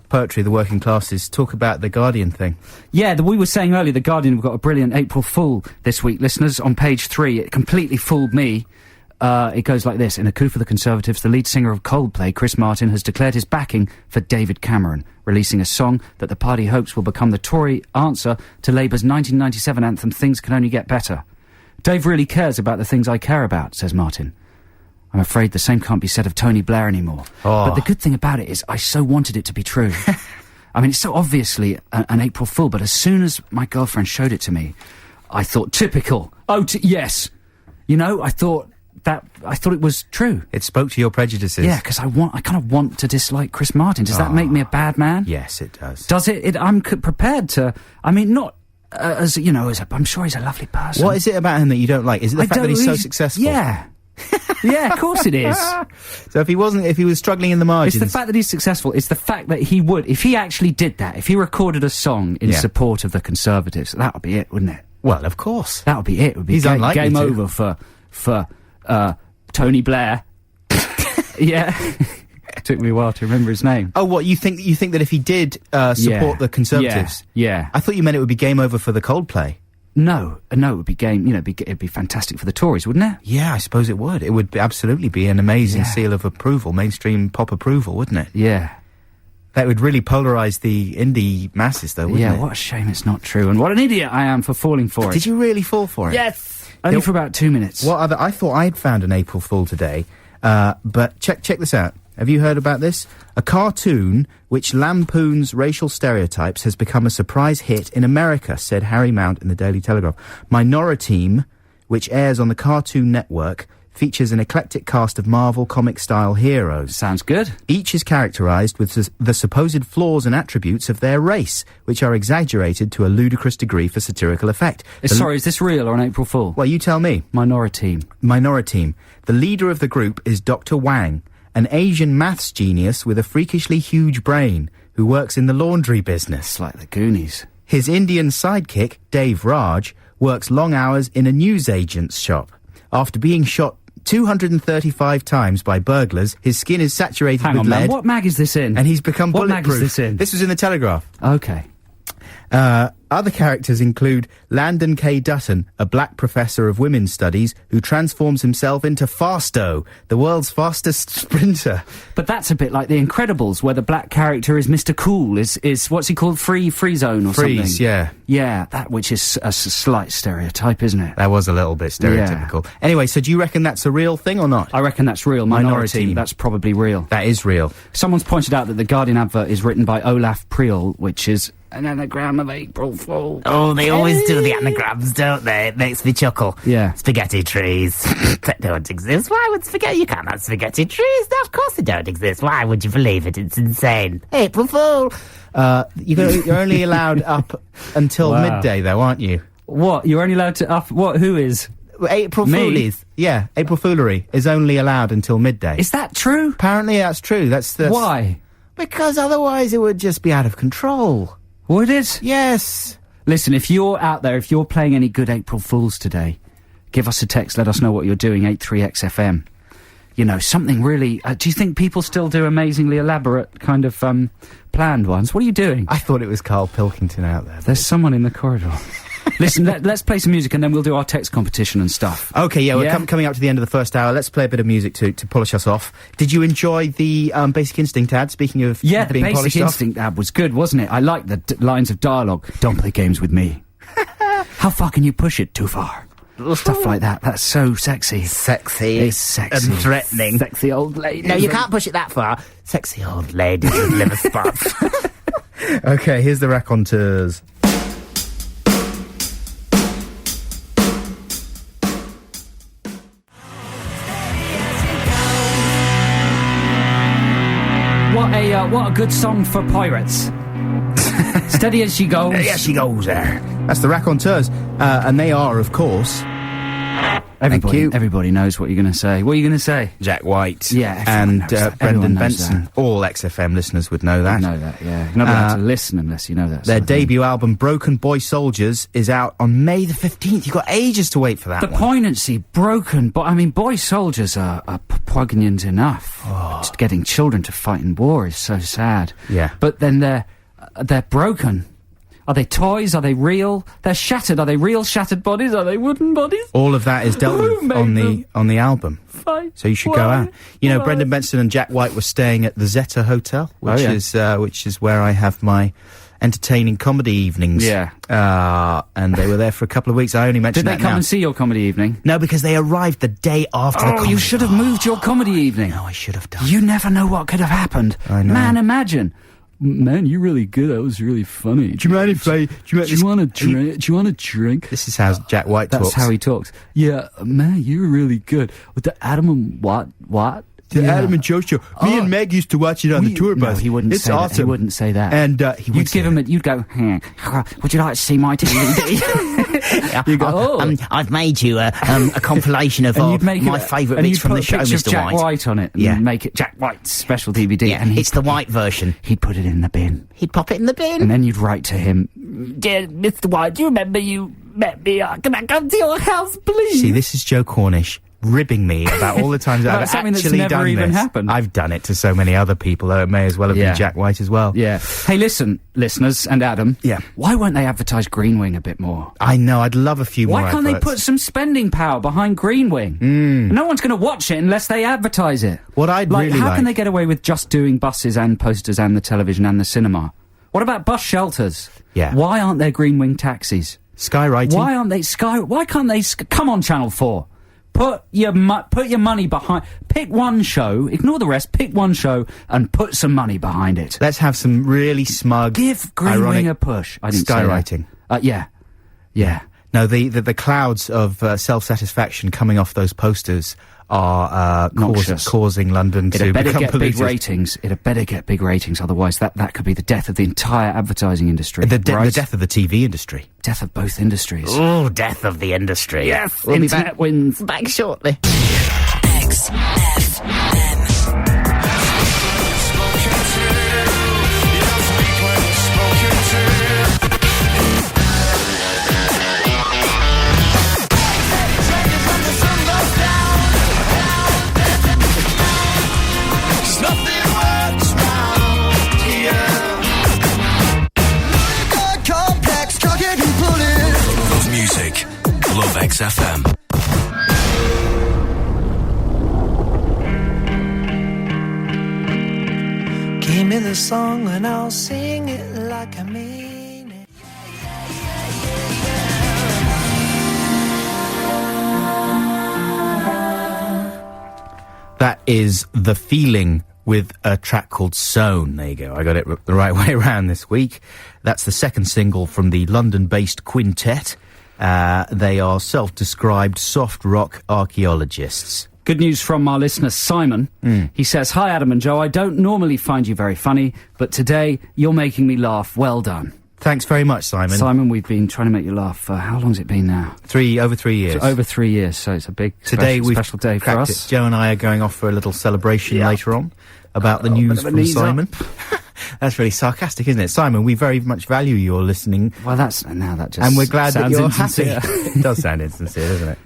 Speaker 1: poetry of the working classes, talk about the Guardian thing.
Speaker 2: Yeah, we were saying earlier, the Guardian have got a brilliant April Fool this week. Listeners, on page 3, it completely fooled me. It goes like this. In a coup for the Conservatives, the lead singer of Coldplay, Chris Martin, has declared his backing for David Cameron, releasing a song that the party hopes will become the Tory answer to Labour's 1997 anthem, Things Can Only Get Better. Dave really cares about the things I care about, says Martin. I'm afraid the same can't be said of Tony Blair anymore. But the good thing about it is I so wanted it to be true. I mean, it's so obviously an April Fool, but as soon as my girlfriend showed it to me, I thought, typical. Yes. You know, I thought it was true.
Speaker 1: It spoke to your prejudices.
Speaker 2: Yeah, because I kind of want to dislike Chris Martin. Does that make me a bad man?
Speaker 1: Yes, it does.
Speaker 2: Does it? I'm prepared to. I mean, not as you know. I'm sure he's a lovely person.
Speaker 1: What is it about him that you don't like? Is it the fact that he's so successful?
Speaker 2: Yeah. Yeah, of course it is.
Speaker 1: So if he was struggling in the margins...
Speaker 2: It's the fact that he's successful. It's the fact that he would, if he actually did that, if he recorded a song in support of the Conservatives, that would be it, wouldn't it?
Speaker 1: Well, of course.
Speaker 2: That would be it. It would be game over for Tony Blair. Yeah. Took me a while to remember his name.
Speaker 1: Oh, what, you think that if he did support the Conservatives?
Speaker 2: Yeah.
Speaker 1: I thought you meant it would be game over for the Coldplay.
Speaker 2: No, it would be it'd be fantastic for the Tories, wouldn't it?
Speaker 1: Yeah, I suppose it would. It would absolutely be an amazing seal of approval, mainstream pop approval, wouldn't it?
Speaker 2: Yeah.
Speaker 1: That would really polarise the indie masses, though, wouldn't it?
Speaker 2: Yeah, what a shame it's not true, and what an idiot I am for falling for it.
Speaker 1: Did you really fall for it?
Speaker 2: Yes! Only for about 2 minutes.
Speaker 1: I thought I'd found an April Fool today, but check this out. Have you heard about this? A cartoon which lampoons racial stereotypes has become a surprise hit in America, said Harry Mount in the Daily Telegraph. Minority, which airs on the Cartoon Network, features an eclectic cast of Marvel comic-style heroes.
Speaker 2: Sounds good.
Speaker 1: Each is characterised with the supposed flaws and attributes of their race, which are exaggerated to a ludicrous degree for satirical effect.
Speaker 2: Sorry, is this real or an April Fool?
Speaker 1: Well, you tell me.
Speaker 2: Minority.
Speaker 1: The leader of the group is Dr. Wang, an Asian maths genius with a freakishly huge brain who works in the laundry business.
Speaker 2: It's like the Goonies.
Speaker 1: His Indian sidekick, Dave Raj, works long hours in a newsagent's shop. After being shot 235 times by burglars, his skin is saturated with lead.
Speaker 2: Man. What mag is this in?
Speaker 1: And he's become bulletproof.
Speaker 2: What mag is this in?
Speaker 1: This was in the Telegraph.
Speaker 2: Okay.
Speaker 1: Other characters include Landon K. Dutton, a black professor of women's studies who transforms himself into Fasto, the world's fastest sprinter.
Speaker 2: But that's a bit like The Incredibles, where the black character is Mr. Cool, is what's he called? Free Zone or something?
Speaker 1: Freeze, yeah.
Speaker 2: Yeah, which is a slight stereotype, isn't it?
Speaker 1: That was a little bit stereotypical. Yeah. Anyway, so do you reckon that's a real thing or not?
Speaker 2: I reckon that's real. Minority. That's probably real.
Speaker 1: That is real.
Speaker 2: Someone's pointed out that the Guardian advert is written by Olaf Priel, which is an anagram of April Fool.
Speaker 11: Oh, they always do the anagrams, don't they? It makes me chuckle.
Speaker 2: Yeah.
Speaker 11: Spaghetti trees. That don't exist. Why would you can't have spaghetti trees. No, of course they don't exist. Why would you believe it? It's insane. April Fool.
Speaker 1: You're only allowed up until midday, though, aren't you?
Speaker 2: What? You're only allowed to up... What? Who is?
Speaker 1: April Foolies. Yeah, April Foolery is only allowed until midday.
Speaker 2: Is that true?
Speaker 1: Apparently that's true. That's
Speaker 2: Why?
Speaker 1: Because otherwise it would just be out of control.
Speaker 2: Would it?
Speaker 1: Yes.
Speaker 2: Listen, if you're out there, if you're playing any good April Fools today, give us a text, let us know what you're doing, 83XFM. You know, something really... do you think people still do amazingly elaborate kind of planned ones? What are you doing?
Speaker 1: I thought it was Carl Pilkington out there.
Speaker 2: There's someone in the corridor. Listen, let's play some music and then we'll do our text competition and stuff.
Speaker 1: Okay, yeah, we're coming up to the end of the first hour. Let's play a bit of music to polish us off. Did you enjoy the Basic Instinct ad, speaking of being polished off?
Speaker 2: Yeah, the Basic Instinct ad was good, wasn't it? I liked the lines of dialogue. Don't play games with me. How far can you push it? Too far. Stuff like that. That's so sexy.
Speaker 11: Sexy.
Speaker 2: It's sexy.
Speaker 11: And threatening.
Speaker 2: Sexy old lady.
Speaker 11: No, you can't push it that far. Sexy old lady with liver spots.
Speaker 1: Okay, here's the raconteurs.
Speaker 2: What a good song for pirates. Steady as she goes.
Speaker 1: Yes, she goes there. That's the raconteurs. And they are, of course...
Speaker 2: Everybody knows what you're going to say. What are you going to say?
Speaker 1: Jack White.
Speaker 2: Yeah,
Speaker 1: and Brendan Benson. All XFM listeners would know that.
Speaker 2: Know that, yeah. You're not allowed to listen unless you know that.
Speaker 1: Their debut album, Broken Boy Soldiers, is out on May the 15th. You've got ages to wait for that.
Speaker 2: The poignancy, broken, but I mean, boy soldiers are poignant enough.
Speaker 1: Oh.
Speaker 2: Just getting children to fight in war is so sad.
Speaker 1: Yeah.
Speaker 2: But then they're broken. Are they toys? Are they real? They're shattered. Are they real shattered bodies? Are they wooden bodies?
Speaker 1: All of that is dealt with on the album. So you should go out. You know, Brendan Benson and Jack White were staying at the Zeta Hotel, which is where I have my entertaining comedy evenings.
Speaker 2: Yeah.
Speaker 1: And they were there for a couple of weeks. I only mentioned that
Speaker 2: Did they come and see your comedy evening?
Speaker 1: No, because they arrived the day after the comedy.
Speaker 2: You should have moved your comedy evening.
Speaker 1: No, I should have done.
Speaker 2: You never know what could have happened.
Speaker 1: I know.
Speaker 2: Man, imagine. Man, you're really good. That was really funny.
Speaker 1: Do you mind if I...
Speaker 2: Do you want a drink?
Speaker 1: This is how Jack White talks.
Speaker 2: That's how he talks. Yeah, man, you're really good. With the Adam and what?
Speaker 1: Adam and Joe show. Me and Meg used to watch it on the tour bus.
Speaker 2: No, he wouldn't say
Speaker 1: awesome.
Speaker 2: that. He wouldn't say that.
Speaker 1: And
Speaker 2: you'd give him you'd go, would you like to see my DVD?
Speaker 11: You go, I've made you a compilation of my favourite bits from the show, Mr.
Speaker 2: Jack White on it. And make it Jack White's special DVD.
Speaker 11: Yeah, and it's the white version.
Speaker 2: He'd put it in the bin.
Speaker 11: He'd pop it in the bin.
Speaker 2: And then you'd write to him,
Speaker 11: Dear Mr. White, do you remember you met me? Can I come to your house, please?
Speaker 1: See, this is Joe Cornish ribbing me about all the times that I've
Speaker 2: something
Speaker 1: actually
Speaker 2: that's never
Speaker 1: done
Speaker 2: even
Speaker 1: this.
Speaker 2: happened.
Speaker 1: I've done it to so many other people, though it may as well have been Jack White as well.
Speaker 2: Yeah. Hey, listen, listeners and Adam.
Speaker 1: Yeah.
Speaker 2: Why won't they advertise Greenwing a bit more?
Speaker 1: I know, I'd love a few more
Speaker 2: Why can't they
Speaker 1: adverts.
Speaker 2: put some spending power behind Greenwing? No one's going to watch it unless they advertise it.
Speaker 1: What I'd really
Speaker 2: How
Speaker 1: like...
Speaker 2: can they get away with just doing buses and posters and the television and the cinema? What about bus shelters?
Speaker 1: Yeah.
Speaker 2: Why aren't there Greenwing taxis?
Speaker 1: Skywriting.
Speaker 2: Why aren't they Why can't they... Come on, Channel 4. Put your money behind... Pick one show, ignore the rest, pick one show and put some money behind it.
Speaker 1: Let's have some really smug...
Speaker 2: Give Greenwing a push. I didn't
Speaker 1: skywriting.
Speaker 2: say that. Yeah.
Speaker 1: No, the clouds of self-satisfaction coming off those posters are causing London to become polluted.
Speaker 2: It had better get big ratings, otherwise that could be the death of the entire advertising industry.
Speaker 1: The death of the TV industry.
Speaker 2: Death of both industries.
Speaker 11: Oh, death of the industry.
Speaker 2: Yes,
Speaker 11: We'll be
Speaker 2: internet wins.
Speaker 11: back shortly.
Speaker 10: XFM.
Speaker 4: Love music. Love XFM.
Speaker 6: Give me the song and I'll sing it like I mean it.
Speaker 1: That is The Feeling with a track called Sewn. There you go. I got it the right way around this week. That's the second single from the London-based quintet. They are self-described soft rock archaeologists.
Speaker 2: Good news from our listener, Simon. He says, "Hi, Adam and Joe. I don't normally find you very funny, but today you're making me laugh. Well done."
Speaker 1: Thanks very much, Simon.
Speaker 2: Simon, we've been trying to make you laugh for how long's it been now?
Speaker 1: Over 3 years.
Speaker 2: Over 3 years, so it's a big
Speaker 1: Today
Speaker 2: special day for us.
Speaker 1: Joe and I are going off for a little celebration later on about the news from Simon. That's really sarcastic, isn't it? Simon, we very much value your listening.
Speaker 2: Well, that just
Speaker 1: and we're glad that
Speaker 2: sounds
Speaker 1: you're
Speaker 2: insincere.
Speaker 1: happy. It does sound insincere, doesn't it?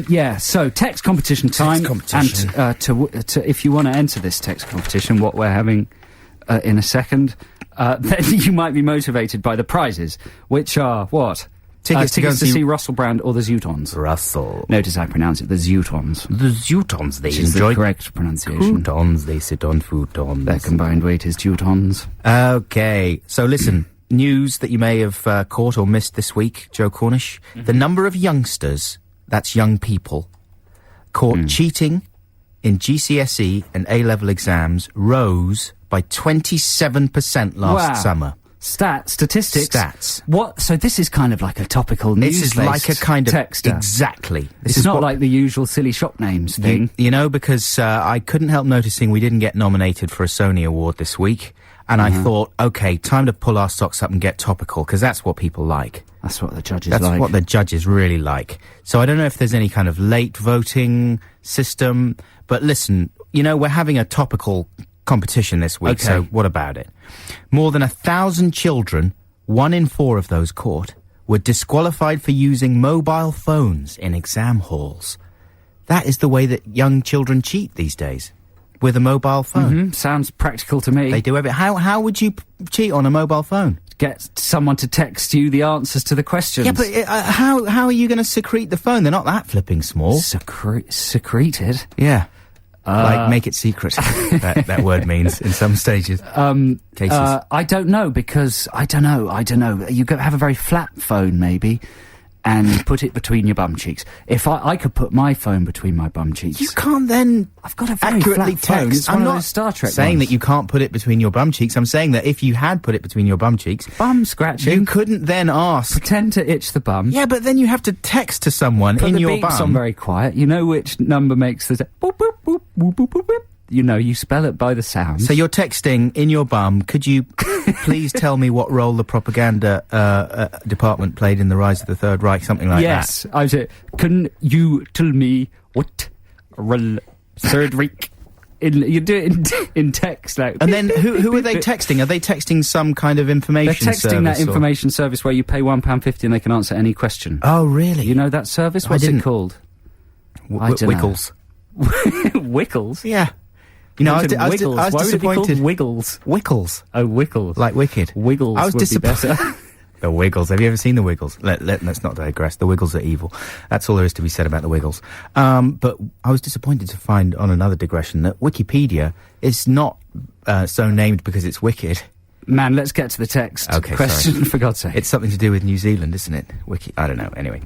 Speaker 2: Yeah, so text competition time.
Speaker 1: Text competition.
Speaker 2: And to if you want to enter this text competition, what we're having in a second, then you might be motivated by the prizes, which are what?
Speaker 1: Tickets to go and
Speaker 2: see Russell Brand or the Zootons.
Speaker 1: Russell.
Speaker 2: Notice I pronounce it the Zootons.
Speaker 1: The Zootons, they
Speaker 2: Which is the correct pronunciation.
Speaker 1: Futons, they sit on futons.
Speaker 2: Their combined weight is Zootons.
Speaker 1: Okay, so listen, news that you may have caught or missed this week, Joe Cornish. The number of youngsters, that's young people, caught cheating in GCSE and A-level exams rose by 27% last summer.
Speaker 2: Statistics.
Speaker 1: Stats.
Speaker 2: What? So this is kind of like a topical news.
Speaker 1: This is like a kind of
Speaker 2: texter.
Speaker 1: Exactly.
Speaker 2: It's not like the usual silly shop names thing.
Speaker 1: You know, because I couldn't help noticing we didn't get nominated for a Sony Award this week, and I thought, okay, time to pull our socks up and get topical, because that's what people like.
Speaker 2: That's what the judges
Speaker 1: That's
Speaker 2: like.
Speaker 1: what the judges really like. So I don't know if there's any kind of late voting system, but listen, you know, we're having a topical competition this week, so what about it? More than 1,000 children, 1 in 4 of those caught, were disqualified for using mobile phones in exam halls. That is the way that young children cheat these days, with a mobile phone.
Speaker 2: Sounds practical to me.
Speaker 1: They do everything. How would you cheat on a mobile phone?
Speaker 2: Get someone to text you the answers to the questions.
Speaker 1: Yeah, but how are you going to secrete the phone? They're not that flipping small.
Speaker 2: Secreted?
Speaker 1: Yeah. Like, make it secret, that word means in some stages. Cases.
Speaker 2: I don't know, because I don't know. You have a very flat phone, maybe, and put it between your bum cheeks. If I could put my phone between my bum cheeks.
Speaker 1: You can't then
Speaker 2: I've got a very
Speaker 1: accurately
Speaker 2: flat phone.
Speaker 1: text.
Speaker 2: It's one of those Star Trek
Speaker 1: saying
Speaker 2: ones.
Speaker 1: that you can't put it between your bum cheeks. I'm saying that if you had put it between your bum cheeks,
Speaker 2: bum scratching,
Speaker 1: you couldn't then ask.
Speaker 2: Pretend to itch the bum.
Speaker 1: Yeah, but then you have to text to someone
Speaker 2: Put
Speaker 1: in
Speaker 2: the
Speaker 1: your
Speaker 2: beeps
Speaker 1: bum.
Speaker 2: on very quiet. You know which number makes the boop boop boop boop boop boop boop. You know, you spell it by the sound.
Speaker 1: So you're texting in your bum. Could you please tell me what role the propaganda department played in the rise of the Third Reich? Something like that.
Speaker 2: Yes, I say. Can you tell me what Third Reich? You do it in text, like.
Speaker 1: And then who are they texting? Are they texting some kind of information
Speaker 2: They're
Speaker 1: service?
Speaker 2: texting that information service where you pay £1.50 and they can answer any question.
Speaker 1: Oh, really?
Speaker 2: You know that service? What's it called? I dunno.
Speaker 1: Wiggles.
Speaker 2: Wickles?
Speaker 1: Yeah. You know, I was
Speaker 2: Wiggles.
Speaker 1: disappointed.
Speaker 2: Why would it be called Wiggles?
Speaker 1: Wiggles.
Speaker 2: Oh, Wiggles.
Speaker 1: Like Wicked.
Speaker 2: Wiggles
Speaker 1: I was
Speaker 2: would be better.
Speaker 1: The Wiggles. Have you ever seen the Wiggles? Let's not digress. The Wiggles are evil. That's all there is to be said about the Wiggles. But I was disappointed to find, on another digression, that Wikipedia is not so named because it's wicked.
Speaker 2: Man, let's get to the text question,
Speaker 1: sorry.
Speaker 2: for God's sake.
Speaker 1: It's something to do with New Zealand, isn't it? I don't know. Anyway.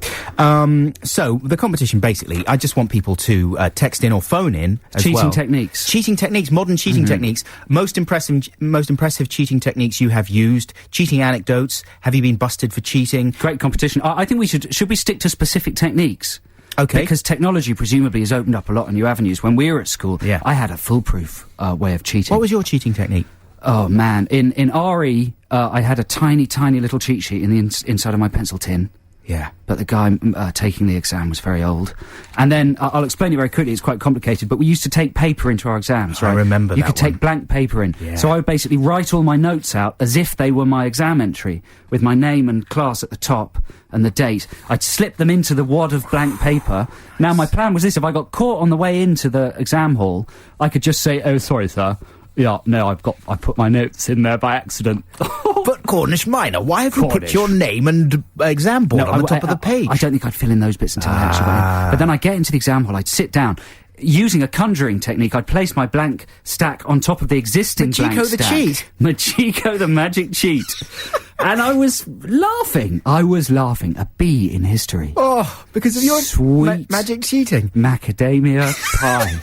Speaker 1: So, the competition, basically, I just want people to text in or phone in as well.
Speaker 2: Cheating techniques.
Speaker 1: Cheating techniques, modern cheating techniques. Most impressive cheating techniques you have used. Cheating anecdotes. Have you been busted for cheating?
Speaker 2: Great competition. I think we should we stick to specific techniques?
Speaker 1: Okay.
Speaker 2: Because technology presumably has opened up a lot of new avenues. When we were at school, I had a foolproof way of cheating.
Speaker 1: What was your cheating technique?
Speaker 2: Oh, man. In RE, I had a tiny, tiny little cheat sheet in the inside of my pencil tin.
Speaker 1: Yeah.
Speaker 2: But the guy taking the exam was very old. And then, I'll explain it very quickly, it's quite complicated, but we used to take paper into our exams, right?
Speaker 1: I remember that.
Speaker 2: You could take blank paper in.
Speaker 1: Yeah.
Speaker 2: So I would basically write all my notes out as if they were my exam entry, with my name and class at the top, and the date. I'd slip them into the wad of blank paper. Now, my plan was this: if I got caught on the way into the exam hall, I could just say, "Oh, sorry, sir. Yeah, no, I put my notes in there by accident."
Speaker 1: But Cornish Minor, why have you put your name and exam board on the top of the page?
Speaker 2: I don't think I'd fill in those bits until I actually went in. But then I'd get into the exam hall, I'd sit down. Using a conjuring technique, I'd place my blank stack on top of the existing blank stack.
Speaker 1: Machiko the cheat.
Speaker 2: Machiko the magic cheat. And I was laughing. A B in history.
Speaker 1: Oh, because of your
Speaker 2: sweet
Speaker 1: magic cheating.
Speaker 2: Macadamia pie.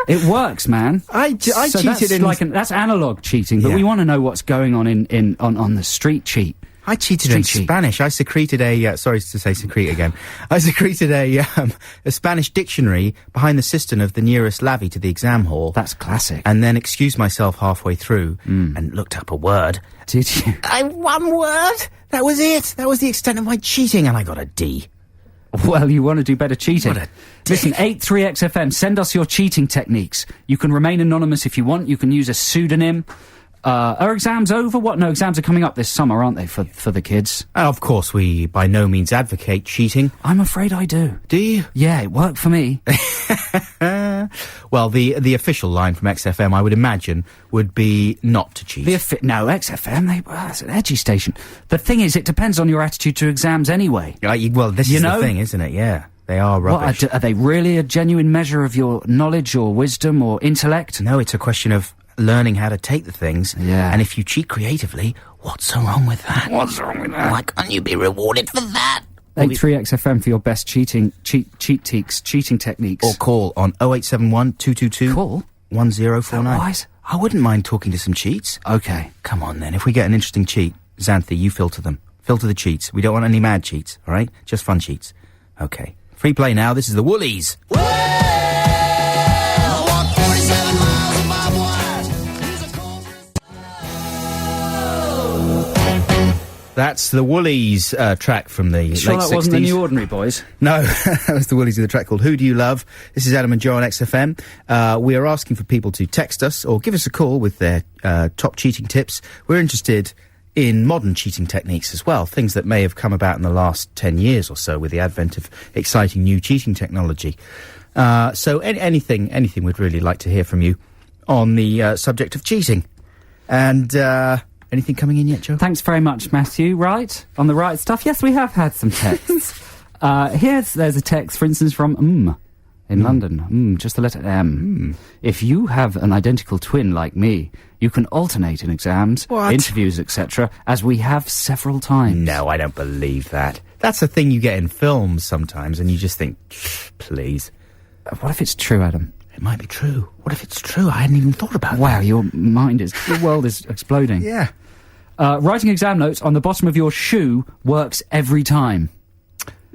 Speaker 2: It works, man.
Speaker 1: I cheated in...
Speaker 2: That's analog cheating, but we want to know what's going on on the street cheat.
Speaker 1: I cheated in Spanish. I secreted sorry to say secrete again. I secreted a Spanish dictionary behind the cistern of the nearest lavvy to the exam hall.
Speaker 2: That's classic.
Speaker 1: And then excused myself halfway through and looked up a word.
Speaker 2: Did you?
Speaker 1: One word? That was it. That was the extent of my cheating, and I got a D.
Speaker 2: Well, you want to do better cheating. Listen, 83XFM, send us your cheating techniques. You can remain anonymous if you want. You can use a pseudonym. Are exams over? What? No, exams are coming up this summer, aren't they, for the kids?
Speaker 1: Of course, we by no means advocate cheating.
Speaker 2: I'm afraid I do.
Speaker 1: Do you?
Speaker 2: Yeah, it worked for me.
Speaker 1: Well, the official line from XFM, I would imagine, would be not to cheat.
Speaker 2: No, XFM, that's an edgy station. The thing is, it depends on your attitude to exams anyway.
Speaker 1: Well, this is the thing, isn't it? Yeah. They are rubbish.
Speaker 2: Are they really a genuine measure of your knowledge or wisdom or intellect?
Speaker 1: No, it's a question of learning how to take the things.
Speaker 2: Yeah.
Speaker 1: And if you cheat creatively, what's so wrong with that?
Speaker 2: What's wrong with that?
Speaker 1: Why can't you be rewarded for that?
Speaker 2: 83XFM for your best cheating techniques.
Speaker 1: Or call on 0871 222
Speaker 2: Call?
Speaker 1: 1049.
Speaker 2: Wise?
Speaker 1: I wouldn't mind talking to some cheats.
Speaker 2: Okay.
Speaker 1: Come on then, if we get an interesting cheat, Xanthi, you filter them. Filter the cheats. We don't want any mad cheats, alright? Just fun cheats. Okay. Free play now, this is the Woolies. That's the Woolies track from the late 60s.
Speaker 2: Sure that wasn't the New Ordinary Boys?
Speaker 1: No, that was the Woolies with a track called Who Do You Love? This is Adam and Joe on XFM. We are asking for people to text us or give us a call with their top cheating tips. We're interested in modern cheating techniques as well, things that may have come about in the last 10 years or so with the advent of exciting new cheating technology. So anything we'd really like to hear from you on the subject of cheating. And... anything coming in yet, Joe?
Speaker 2: Thanks very much, Matthew. Right? On the right stuff? Yes, we have had some texts. There's a text, for instance, from in London. Just the letter M. If you have an identical twin like me, you can alternate in exams, interviews, etc., as we have several times.
Speaker 1: No, I don't believe that. That's a thing you get in films sometimes, and you just think, please.
Speaker 2: What if it's true, Adam?
Speaker 1: It might be true. What if it's true? I hadn't even thought about that.
Speaker 2: Wow, your world is exploding.
Speaker 1: Yeah.
Speaker 2: Writing exam notes on the bottom of your shoe works every time.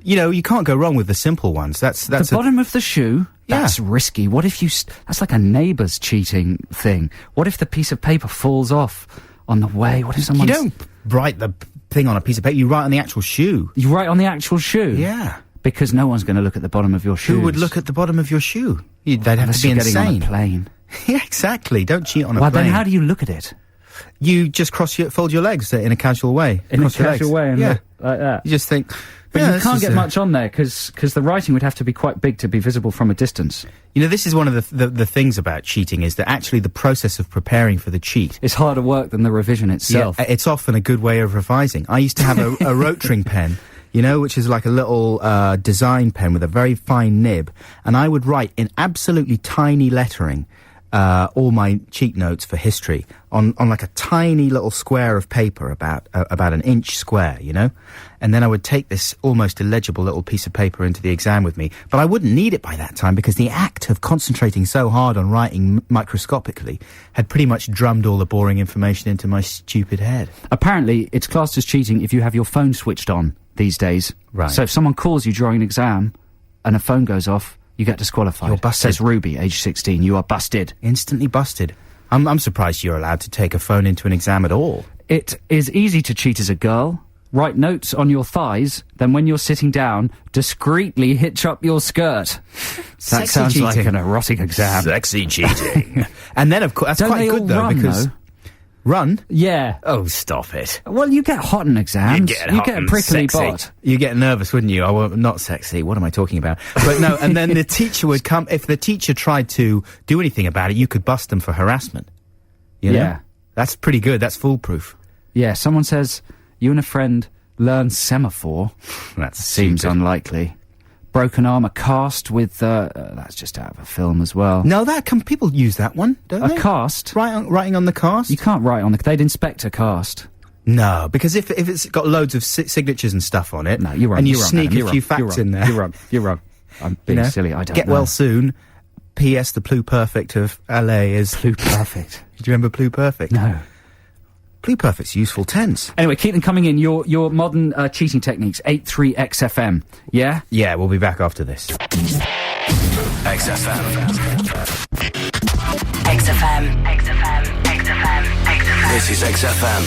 Speaker 1: You know, you can't go wrong with the simple ones. That's
Speaker 2: the bottom of the shoe? That's risky. What if you... that's like a neighbour's cheating thing. What if the piece of paper falls off on the way? What if someone...
Speaker 1: You don't write the thing on a piece of paper. You write on the actual shoe.
Speaker 2: You write on the actual shoe?
Speaker 1: Yeah.
Speaker 2: Because no one's going to look at the bottom of your shoes.
Speaker 1: Who would look at the bottom of your shoe? They'd have to be insane.
Speaker 2: On a plane.
Speaker 1: Yeah, exactly. Don't cheat on a
Speaker 2: plane.
Speaker 1: Well,
Speaker 2: then how do you look at it?
Speaker 1: You just fold your legs in a casual way.
Speaker 2: In a casual way?
Speaker 1: Yeah.
Speaker 2: like that.
Speaker 1: You just think...
Speaker 2: But
Speaker 1: yeah,
Speaker 2: you can't get much on there, because the writing would have to be quite big to be visible from a distance.
Speaker 1: You know, this is one of the things about cheating, is that actually the process of preparing for the cheat...
Speaker 2: It's harder work than the revision itself.
Speaker 1: Yeah, it's often a good way of revising. I used to have a Rotring pen, you know, which is like a little design pen with a very fine nib, and I would write in absolutely tiny lettering all my cheat notes for history on like a tiny little square of paper about an inch square, you know? And then I would take this almost illegible little piece of paper into the exam with me, but I wouldn't need it by that time because the act of concentrating so hard on writing microscopically had pretty much drummed all the boring information into my stupid head.
Speaker 2: Apparently, it's classed as cheating if you have your phone switched on these days.
Speaker 1: Right.
Speaker 2: So if someone calls you during an exam and a phone goes off, you get disqualified.
Speaker 1: You're busted.
Speaker 2: Says Ruby, age 16. You are busted.
Speaker 1: Instantly busted. I'm surprised you're allowed to take a phone into an exam at all.
Speaker 2: It is easy to cheat as a girl. Write notes on your thighs, then when you're sitting down, discreetly hitch up your skirt. That sounds
Speaker 1: cheating.
Speaker 2: like an erotic exam.
Speaker 1: Sexy cheating. And then, of course, that's
Speaker 2: Don't
Speaker 1: quite
Speaker 2: they
Speaker 1: good,
Speaker 2: all
Speaker 1: though,
Speaker 2: run,
Speaker 1: because...
Speaker 2: though?
Speaker 1: Run?
Speaker 2: Yeah.
Speaker 1: Oh, stop it.
Speaker 2: Well, you get hot in exams. You get a prickly butt.
Speaker 1: You get nervous, wouldn't you? Oh, well, not sexy. What am I talking about? But no, and then the teacher would come... If the teacher tried to do anything about it, you could bust them for harassment. You know?
Speaker 2: Yeah.
Speaker 1: That's pretty good. That's foolproof.
Speaker 2: Yeah, someone says, you and a friend learn semaphore.
Speaker 1: That
Speaker 2: seems unlikely. Broken arm, a cast with, that's just out of a film as well.
Speaker 1: No, people use that one, don't they?
Speaker 2: A cast?
Speaker 1: Writing on the cast?
Speaker 2: You can't write on they'd inspect a cast.
Speaker 1: No, because if it's got loads of signatures and stuff on it,
Speaker 2: no, you're wrong.
Speaker 1: And you
Speaker 2: you're
Speaker 1: sneak
Speaker 2: wrong,
Speaker 1: a few facts in there.
Speaker 2: You're wrong. I'm being silly, I don't
Speaker 1: Get
Speaker 2: know.
Speaker 1: well soon. P.S. The Pluperfect of LA is...
Speaker 2: Pluperfect.
Speaker 1: Do you remember Pluperfect?
Speaker 2: No.
Speaker 1: Pluperfect's useful tense.
Speaker 2: Anyway, keep them coming in. Your modern cheating techniques. 83 XFM. Yeah?
Speaker 1: Yeah, we'll be back after this.
Speaker 4: XFM.
Speaker 10: XFM. XFM. XFM. XFM.
Speaker 4: This is XFM.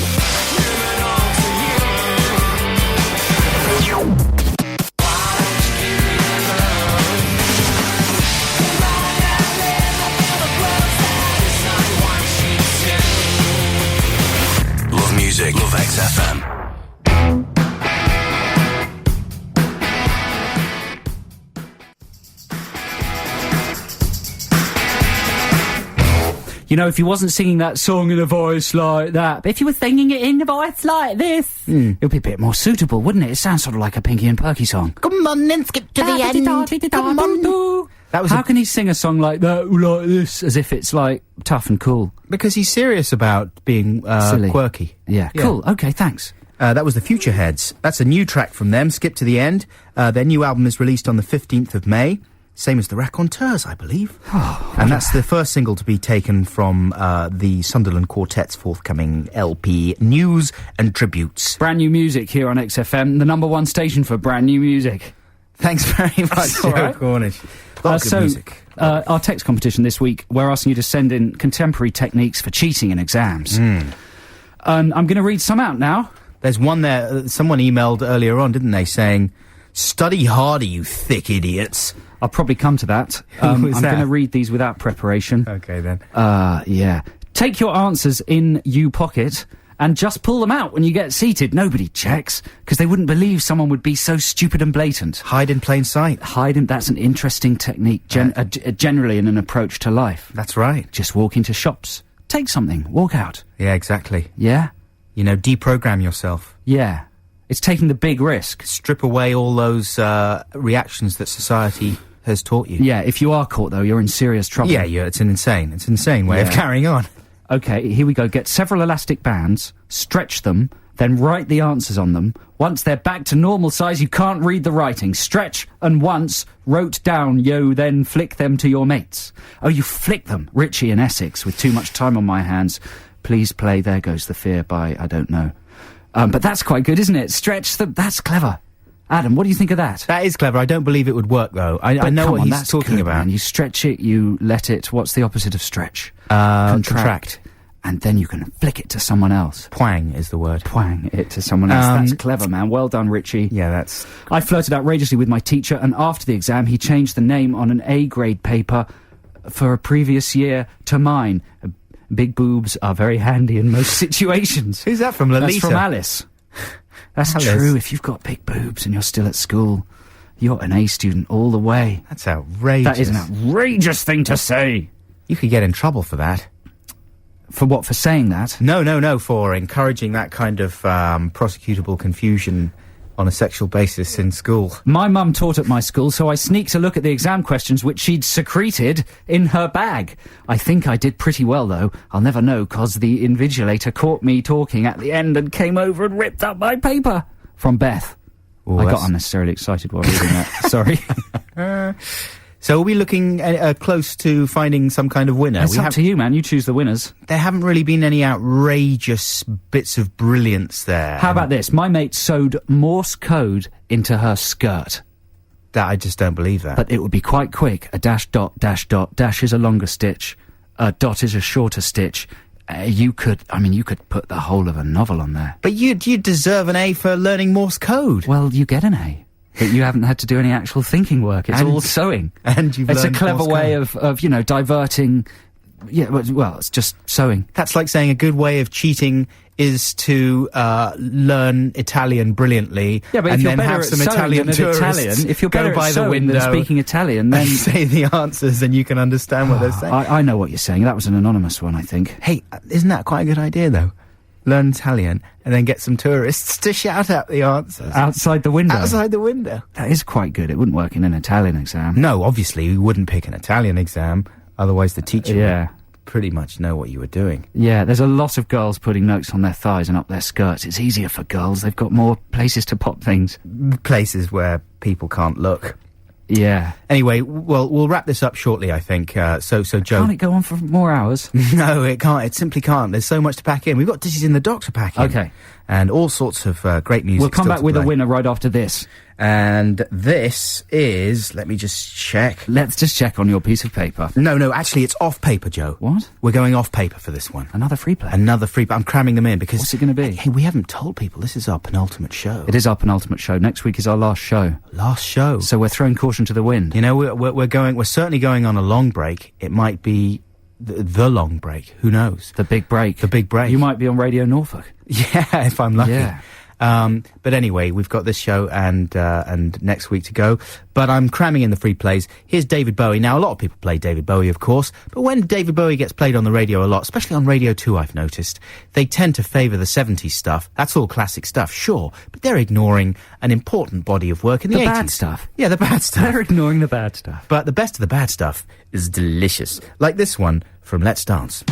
Speaker 4: Love music. Love XFM.
Speaker 2: You know, if you wasn't singing that song in a voice like that, but if you were singing it in a voice like this, it would be a bit more suitable, wouldn't it? It sounds sort of like a Pinky and Perky song.
Speaker 11: Come on and skip to the end. Come on.
Speaker 2: How can he sing a song like that, like this, as if it's, like, tough and cool?
Speaker 1: Because he's serious about being
Speaker 2: Silly.
Speaker 1: quirky.
Speaker 2: Yeah, cool. Okay, thanks.
Speaker 1: That was the Future Heads. That's a new track from them, Skip to the End. Their new album is released on the 15th of May. Same as the Raconteurs, I believe. And that's the first single to be taken from the Sunderland Quartet's forthcoming LP, News and Tributes.
Speaker 2: Brand new music here on XFM, the #1 station for brand new music.
Speaker 1: Thanks very much, Joe Cornish. Good music.
Speaker 2: Our text competition this week, we're asking you to send in contemporary techniques for cheating in exams. I'm going to read some out now.
Speaker 1: There's one there, someone emailed earlier on, didn't they, saying, study harder, you thick idiots.
Speaker 2: I'll probably come to that. I'm going to read these without preparation.
Speaker 1: Okay, then.
Speaker 2: Yeah. Take your answers in you pocket and just pull them out when you get seated. Nobody checks, because they wouldn't believe someone would be so stupid and blatant.
Speaker 1: Hide in plain sight.
Speaker 2: That's an interesting technique, generally in an approach to life.
Speaker 1: That's right.
Speaker 2: Just walk into shops. Take something. Walk out.
Speaker 1: Yeah, exactly.
Speaker 2: Yeah?
Speaker 1: You know, deprogram yourself.
Speaker 2: Yeah. It's taking the big risk.
Speaker 1: Strip away all those reactions that society has taught you.
Speaker 2: Yeah, if you are caught, though, you're in serious trouble.
Speaker 1: Yeah, it's an insane way of carrying on.
Speaker 2: Okay, here we go. Get several elastic bands, stretch them, then write the answers on them. Once they're back to normal size, you can't read the writing. Stretch, and once wrote down, then flick them to your mates. Oh, you flick them. Richie in Essex, with too much time on my hands. Please play There Goes the Fear by I don't know. But that's quite good, isn't it? Stretch them. That's clever. Adam, what do you think of that?
Speaker 1: That is clever. I don't believe it would work, though. I know what he's talking about.
Speaker 2: Man. You stretch it, you let it... What's the opposite of stretch?
Speaker 1: Contract.
Speaker 2: And then you can flick it to someone else.
Speaker 1: Pwang is the word.
Speaker 2: Pwang it to someone else. That's clever, man. Well done, Richie.
Speaker 1: Yeah, that's...
Speaker 2: I flirted outrageously with my teacher, and after the exam, he changed the name on an A-grade paper for a previous year to mine. Big boobs are very handy in most situations.
Speaker 1: Who's that from, Lolita?
Speaker 2: That's from Alice. That's
Speaker 1: Alice.
Speaker 2: true. If you've got big boobs and you're still at school, you're an A student all the way.
Speaker 1: That's outrageous.
Speaker 2: That is an outrageous thing to say.
Speaker 1: You could get in trouble for that.
Speaker 2: For what? For saying that?
Speaker 1: No, for encouraging that kind of prosecutable confusion on a sexual basis in school.
Speaker 2: My mum taught at my school, so I sneaked a look at the exam questions which she'd secreted in her bag. I think I did pretty well, though. I'll never know, 'cause the invigilator caught me talking at the end and came over and ripped up my paper. From Beth.
Speaker 1: Ooh,
Speaker 2: I got unnecessarily excited while reading that. Sorry.
Speaker 1: So are we looking close to finding some kind of winner?
Speaker 2: It's up to you, man. You choose the winners.
Speaker 1: There haven't really been any outrageous bits of brilliance there.
Speaker 2: How about this? My mate sewed Morse code into her skirt.
Speaker 1: That I just don't believe that.
Speaker 2: But it would be quite quick. A dash, dot, dash, dot. Dash is a longer stitch. A dot is a shorter stitch. You could put the whole of a novel on there.
Speaker 1: But you'd deserve an A for learning Morse code.
Speaker 2: Well, you get an A. But you haven't had to do any actual thinking work. It's all sewing.
Speaker 1: And you've
Speaker 2: It's a
Speaker 1: learned
Speaker 2: clever
Speaker 1: Morse
Speaker 2: way
Speaker 1: code.
Speaker 2: of diverting... Yeah, well, it's just sewing.
Speaker 1: That's like saying a good way of cheating is to learn Italian brilliantly,
Speaker 2: Yeah, but
Speaker 1: and
Speaker 2: if you're
Speaker 1: then
Speaker 2: better
Speaker 1: have
Speaker 2: at
Speaker 1: some
Speaker 2: sewing
Speaker 1: Italian
Speaker 2: than
Speaker 1: tourists
Speaker 2: Italian, if you're better
Speaker 1: go by
Speaker 2: at
Speaker 1: the
Speaker 2: sewing
Speaker 1: window
Speaker 2: than speaking Italian, then
Speaker 1: and say the answers, and you can understand what they're saying.
Speaker 2: I know what you're saying. That was an anonymous one, I think.
Speaker 1: Hey, isn't that quite a good idea, though? Learn Italian and then get some tourists to shout out the answers.
Speaker 2: Outside the window.
Speaker 1: Outside the window.
Speaker 2: That is quite good. It wouldn't work in an Italian exam.
Speaker 1: No, obviously, we wouldn't pick an Italian exam, otherwise the teacher would pretty much know what you were doing.
Speaker 2: Yeah, there's a lot of girls putting notes on their thighs and up their skirts. It's easier for girls. They've got more places to pop things.
Speaker 1: Places where people can't look.
Speaker 2: Yeah.
Speaker 1: Anyway, well, we'll wrap this up shortly, I think. So Joe...
Speaker 2: Can't it go on for more hours?
Speaker 1: No, it can't. It simply can't. There's so much to pack in. We've got Dishes in the Dock to pack in.
Speaker 2: Okay.
Speaker 1: And all sorts of great music.
Speaker 2: We'll come
Speaker 1: still
Speaker 2: back
Speaker 1: to
Speaker 2: with a
Speaker 1: play.
Speaker 2: winner right after this.
Speaker 1: And this is... Let me just check.
Speaker 2: Let's just check on your piece of paper.
Speaker 1: No, actually, it's off paper, Joe.
Speaker 2: What?
Speaker 1: We're going off paper for this one.
Speaker 2: Another free play?
Speaker 1: Another free... I'm cramming them in because...
Speaker 2: What's it going to be?
Speaker 1: Hey, we haven't told people this is our penultimate show.
Speaker 2: It is our penultimate show. Next week is our last show.
Speaker 1: Last show.
Speaker 2: So we're throwing caution to the wind.
Speaker 1: You know, we're certainly going on a long break. It might be the long break. Who knows?
Speaker 2: The big break.
Speaker 1: The big break.
Speaker 2: You might be on Radio Norfolk.
Speaker 1: Yeah, if I'm lucky.
Speaker 2: Yeah.
Speaker 1: But anyway, we've got this show and next week to go. But I'm cramming in the free plays. Here's David Bowie. Now, a lot of people play David Bowie, of course. But when David Bowie gets played on the radio a lot, especially on Radio 2, I've noticed, they tend to favour the 70s stuff. That's all classic stuff, sure. But they're ignoring an important body of work in the 80s.
Speaker 2: The bad stuff.
Speaker 1: Yeah, the bad stuff.
Speaker 2: They're ignoring the bad stuff.
Speaker 1: But the best of the bad stuff is delicious. Like this one from Let's Dance.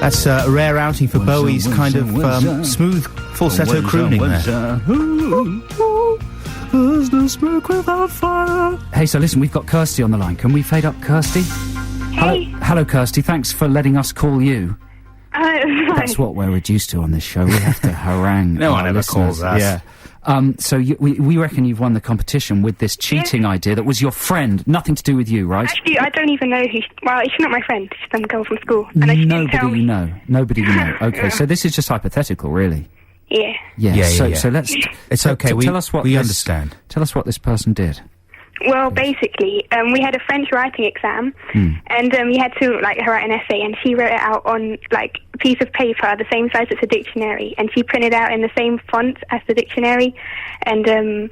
Speaker 1: That's a rare outing for Bowie's kind of smooth falsetto crooning there.
Speaker 2: There's no smoke without fire. Hey, so listen, we've got Kirsty on the line. Can we fade up Kirsty?
Speaker 12: Hey.
Speaker 2: Hello, Kirsty. Thanks for letting us call you. That's what we're reduced to on this show. We have to harangue
Speaker 1: No
Speaker 2: our
Speaker 1: one ever
Speaker 2: listeners.
Speaker 1: calls us.
Speaker 2: Yeah. So we reckon you've won the competition with this cheating idea that was your friend. Nothing to do with you, right?
Speaker 12: Actually, I don't even know who... Well, she's not my friend. She's some girl from school. And she didn't tell
Speaker 2: Nobody
Speaker 12: me.
Speaker 2: you know. Nobody you know. Okay, so this is just hypothetical, really.
Speaker 12: Yeah.
Speaker 2: Yeah.
Speaker 1: Yeah.
Speaker 2: So let's...
Speaker 1: It's okay,
Speaker 2: tell us what
Speaker 1: we
Speaker 2: this-
Speaker 1: understand.
Speaker 2: Tell us what this person did.
Speaker 12: Well, basically, we had a French writing exam, and you had to write an essay, and she wrote it out on a piece of paper the same size as a dictionary, and she printed out in the same font as the dictionary, and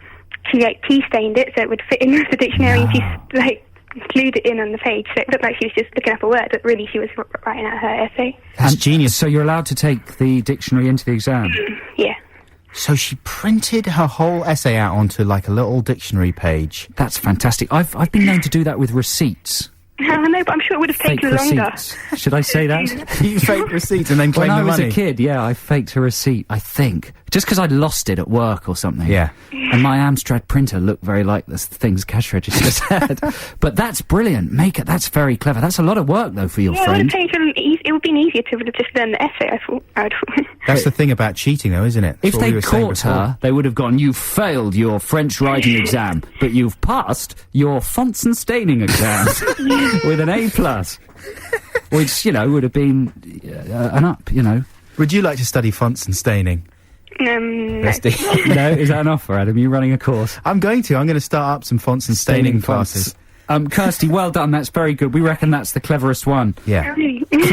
Speaker 12: she tea stained it so it would fit in with the dictionary, and she glued it in on the page, so it looked like she was just looking up a word, but really she was writing out her essay.
Speaker 1: That's genius.
Speaker 2: So you're allowed to take the dictionary into the exam?
Speaker 12: Yeah.
Speaker 1: So she printed her whole essay out onto a little dictionary page.
Speaker 2: That's fantastic. I've been known to do that with receipts.
Speaker 12: I know, but I'm sure it would have
Speaker 2: Fake
Speaker 12: taken longer.
Speaker 2: receipts. Should I say that?
Speaker 1: You faked receipts and then claimed
Speaker 2: When I
Speaker 1: the
Speaker 2: was
Speaker 1: money.
Speaker 2: a kid, yeah, I faked a receipt, I think. Just because I'd lost it at work or something.
Speaker 1: Yeah.
Speaker 2: And my Amstrad printer looked very like the things cash register said. But that's brilliant. That's very clever. That's a lot of work, though, for your
Speaker 12: Yeah,
Speaker 2: friend.
Speaker 12: it would have been easier to have just learn the essay, I would thought.
Speaker 1: That's the thing about cheating, though, isn't it?
Speaker 2: If
Speaker 1: That's what we
Speaker 2: they
Speaker 1: were saying
Speaker 2: caught
Speaker 1: before.
Speaker 2: her, they would have gone, you failed your French writing exam, but you've passed your fonts and staining exam with an A+. Which, would have been an up,
Speaker 1: Would you like to study fonts and staining?
Speaker 12: No.
Speaker 1: Kirsty?
Speaker 2: No, is that an offer, Adam? Are you running a course?
Speaker 1: I'm going to start up some fonts and staining classes.
Speaker 2: Kirsty, well done. That's very good. We reckon that's the cleverest one.
Speaker 1: Yeah.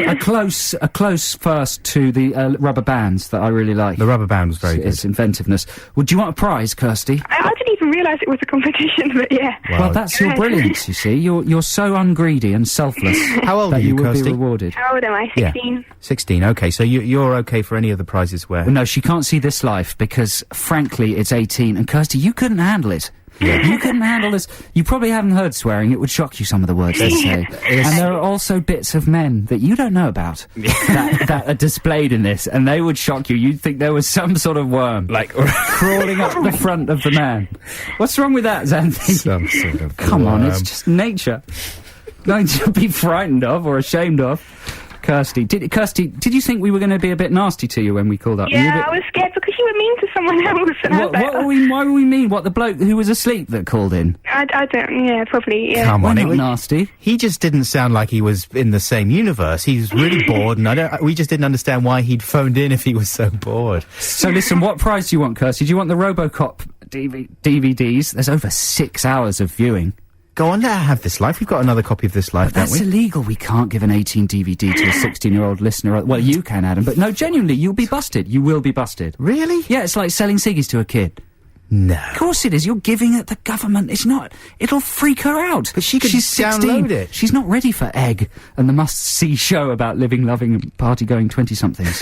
Speaker 2: a close first to the rubber bands that I really like.
Speaker 1: The rubber band was very good.
Speaker 2: It's inventiveness. Well, do you want a prize, Kirsty?
Speaker 12: I didn't even realise it was a competition, but yeah.
Speaker 2: Well, that's your brilliance, you see. You're so ungreedy and selfless.
Speaker 1: How old
Speaker 2: that
Speaker 1: are you,
Speaker 2: would
Speaker 1: Kirsty?
Speaker 2: be rewarded.
Speaker 12: How old am I? 16.
Speaker 1: Yeah. 16, okay. So you're okay for any of the prizes where...
Speaker 2: Well, no, she can't see this life because, frankly, it's 18. And Kirsty, you couldn't handle it.
Speaker 1: Yeah.
Speaker 2: You couldn't handle this. You probably haven't heard swearing. It would shock you, some of the words they say. And there are also bits of men that you don't know about that are displayed in this, and they would shock you. You'd think there was some sort of worm,
Speaker 1: like,
Speaker 2: crawling up the front of the man. What's wrong with that, Xanthi?
Speaker 1: Some sort of
Speaker 2: Come
Speaker 1: worm.
Speaker 2: on, it's just nature. Nothing to be frightened of or ashamed of. Kirsty, did you think we were going to be a bit nasty to you when we called up?
Speaker 12: Yeah, I was scared because you were mean to someone else. And
Speaker 2: why were we mean? What, the bloke who was asleep that called in?
Speaker 12: I don't, yeah, probably, yeah.
Speaker 1: Come on,
Speaker 2: not nasty.
Speaker 1: He just didn't sound like he was in the same universe. He was really bored, and we just didn't understand why he'd phoned in if he was so bored.
Speaker 2: So listen, what prize do you want, Kirsty? Do you want the RoboCop DVDs? There's over 6 hours of viewing.
Speaker 1: Go on, let her have This Life. We've got another copy of This Life,
Speaker 2: That's illegal. We can't give an 18 DVD to a 16-year-old listener. Well, you can, Adam, but no, genuinely, you'll be busted. You will be busted.
Speaker 1: Really?
Speaker 2: Yeah, it's like selling ciggies to a kid.
Speaker 1: No.
Speaker 2: Of course it is. You're giving it the government. It's not. It'll freak her out.
Speaker 1: But she's 16. Download it.
Speaker 2: She's not ready for Egg and the must-see show about living, loving, and party-going 20-somethings.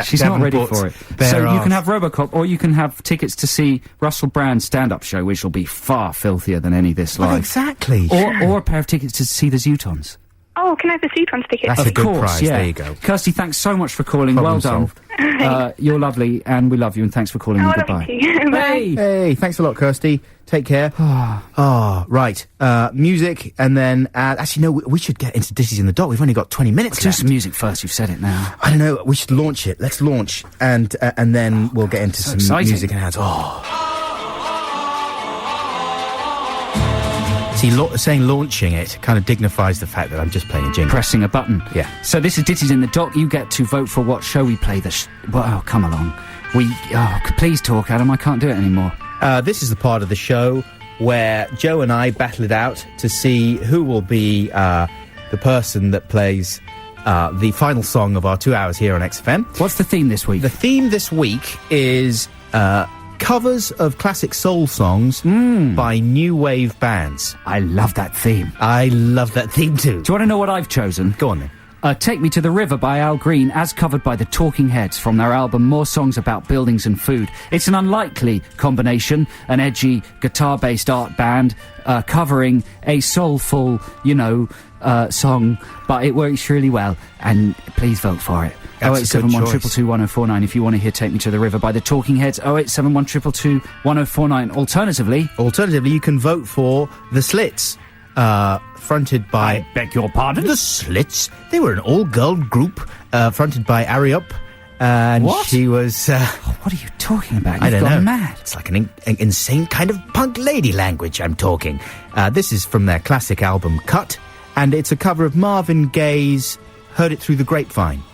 Speaker 2: She's not ready for it. So you can have RoboCop, or you can have tickets to see Russell Brand's stand-up show, which will be far filthier than any This Live.
Speaker 1: Well, exactly.
Speaker 2: Or a pair of tickets to see the Zootons.
Speaker 12: Oh, can I have the Zootons tickets?
Speaker 1: That's a good prize.
Speaker 2: Yeah.
Speaker 1: There you go.
Speaker 2: Kirsty, thanks so much for calling.
Speaker 1: Problem
Speaker 2: well done. You're lovely, and we love you, and thanks for calling. Goodbye.
Speaker 12: Bye.
Speaker 1: Hey, thanks a lot, Kirsty. Take care. Right. Music, and then... actually, no, we should get into Ditties in the Dock. We've only got 20 minutes
Speaker 2: left. Do some music first. You've said it now.
Speaker 1: I don't know. We should launch it. Let's launch, and then we'll get into some
Speaker 2: exciting.
Speaker 1: music and ads. See, saying launching it kind of dignifies the fact that I'm just playing a jingle.
Speaker 2: Pressing a button.
Speaker 1: Yeah.
Speaker 2: So this is Ditties in the Dock. You get to vote for what show we play. Well, come along. Please talk, Adam. I can't do it anymore.
Speaker 1: This is the part of the show where Joe and I battle it out to see who will be the person that plays the final song of our 2 hours here on XFM.
Speaker 2: What's the theme this week?
Speaker 1: The theme this week is covers of classic soul songs by new wave bands.
Speaker 2: I love that theme.
Speaker 1: I love that theme too.
Speaker 2: Do you want to know what I've chosen?
Speaker 1: Go on then.
Speaker 2: Take Me to the River by Al Green, as covered by the Talking Heads from their album More Songs About Buildings and Food. It's an unlikely combination, an edgy, guitar-based art band covering a soulful, song, but it works really well, and please vote for it.
Speaker 1: That's a good
Speaker 2: 0871
Speaker 1: choice.
Speaker 2: 222 1049 if you want to hear Take Me to the River by the Talking Heads. 0871 222 1049. Alternatively,
Speaker 1: you can vote for The Slits, fronted by...
Speaker 2: I beg your pardon?
Speaker 1: The Slits. They were an all-girl group, fronted by Ari Up. And
Speaker 2: what?
Speaker 1: She was...
Speaker 2: what are you talking about?
Speaker 1: I don't know.
Speaker 2: Gone mad.
Speaker 1: It's like an insane kind of punk lady language I'm talking. This is from their classic album Cut, and it's a cover of Marvin Gaye's Heard It Through the Grapevine.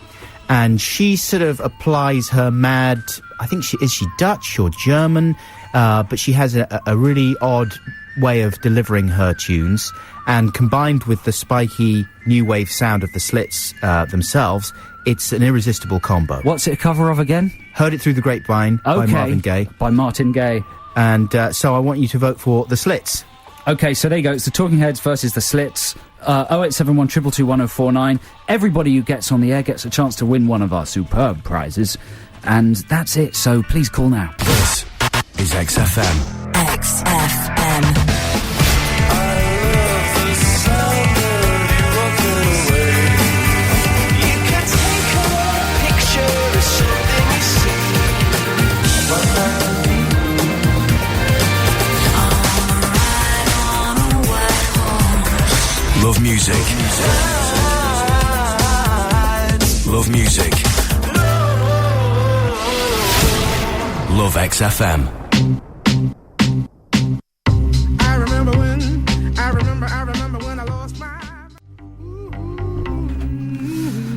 Speaker 1: And she sort of applies her mad... I think is she Dutch or German? But she has a really odd way of delivering her tunes, and combined with the spiky new wave sound of the Slits themselves, it's an irresistible combo.
Speaker 2: What's it a cover of again?
Speaker 1: Heard It Through the Grapevine by Marvin Gaye.
Speaker 2: By Martin Gaye.
Speaker 1: And so I want you to vote for The Slits.
Speaker 2: Okay, so there you go. It's the Talking Heads versus The Slits. 0871 222 1049. Everybody who gets on the air gets a chance to win one of our superb prizes. And that's it, so please call now.
Speaker 4: This is XFM.
Speaker 10: XFM.
Speaker 4: Love music. Love music. Love XFM.
Speaker 5: I remember when I lost my...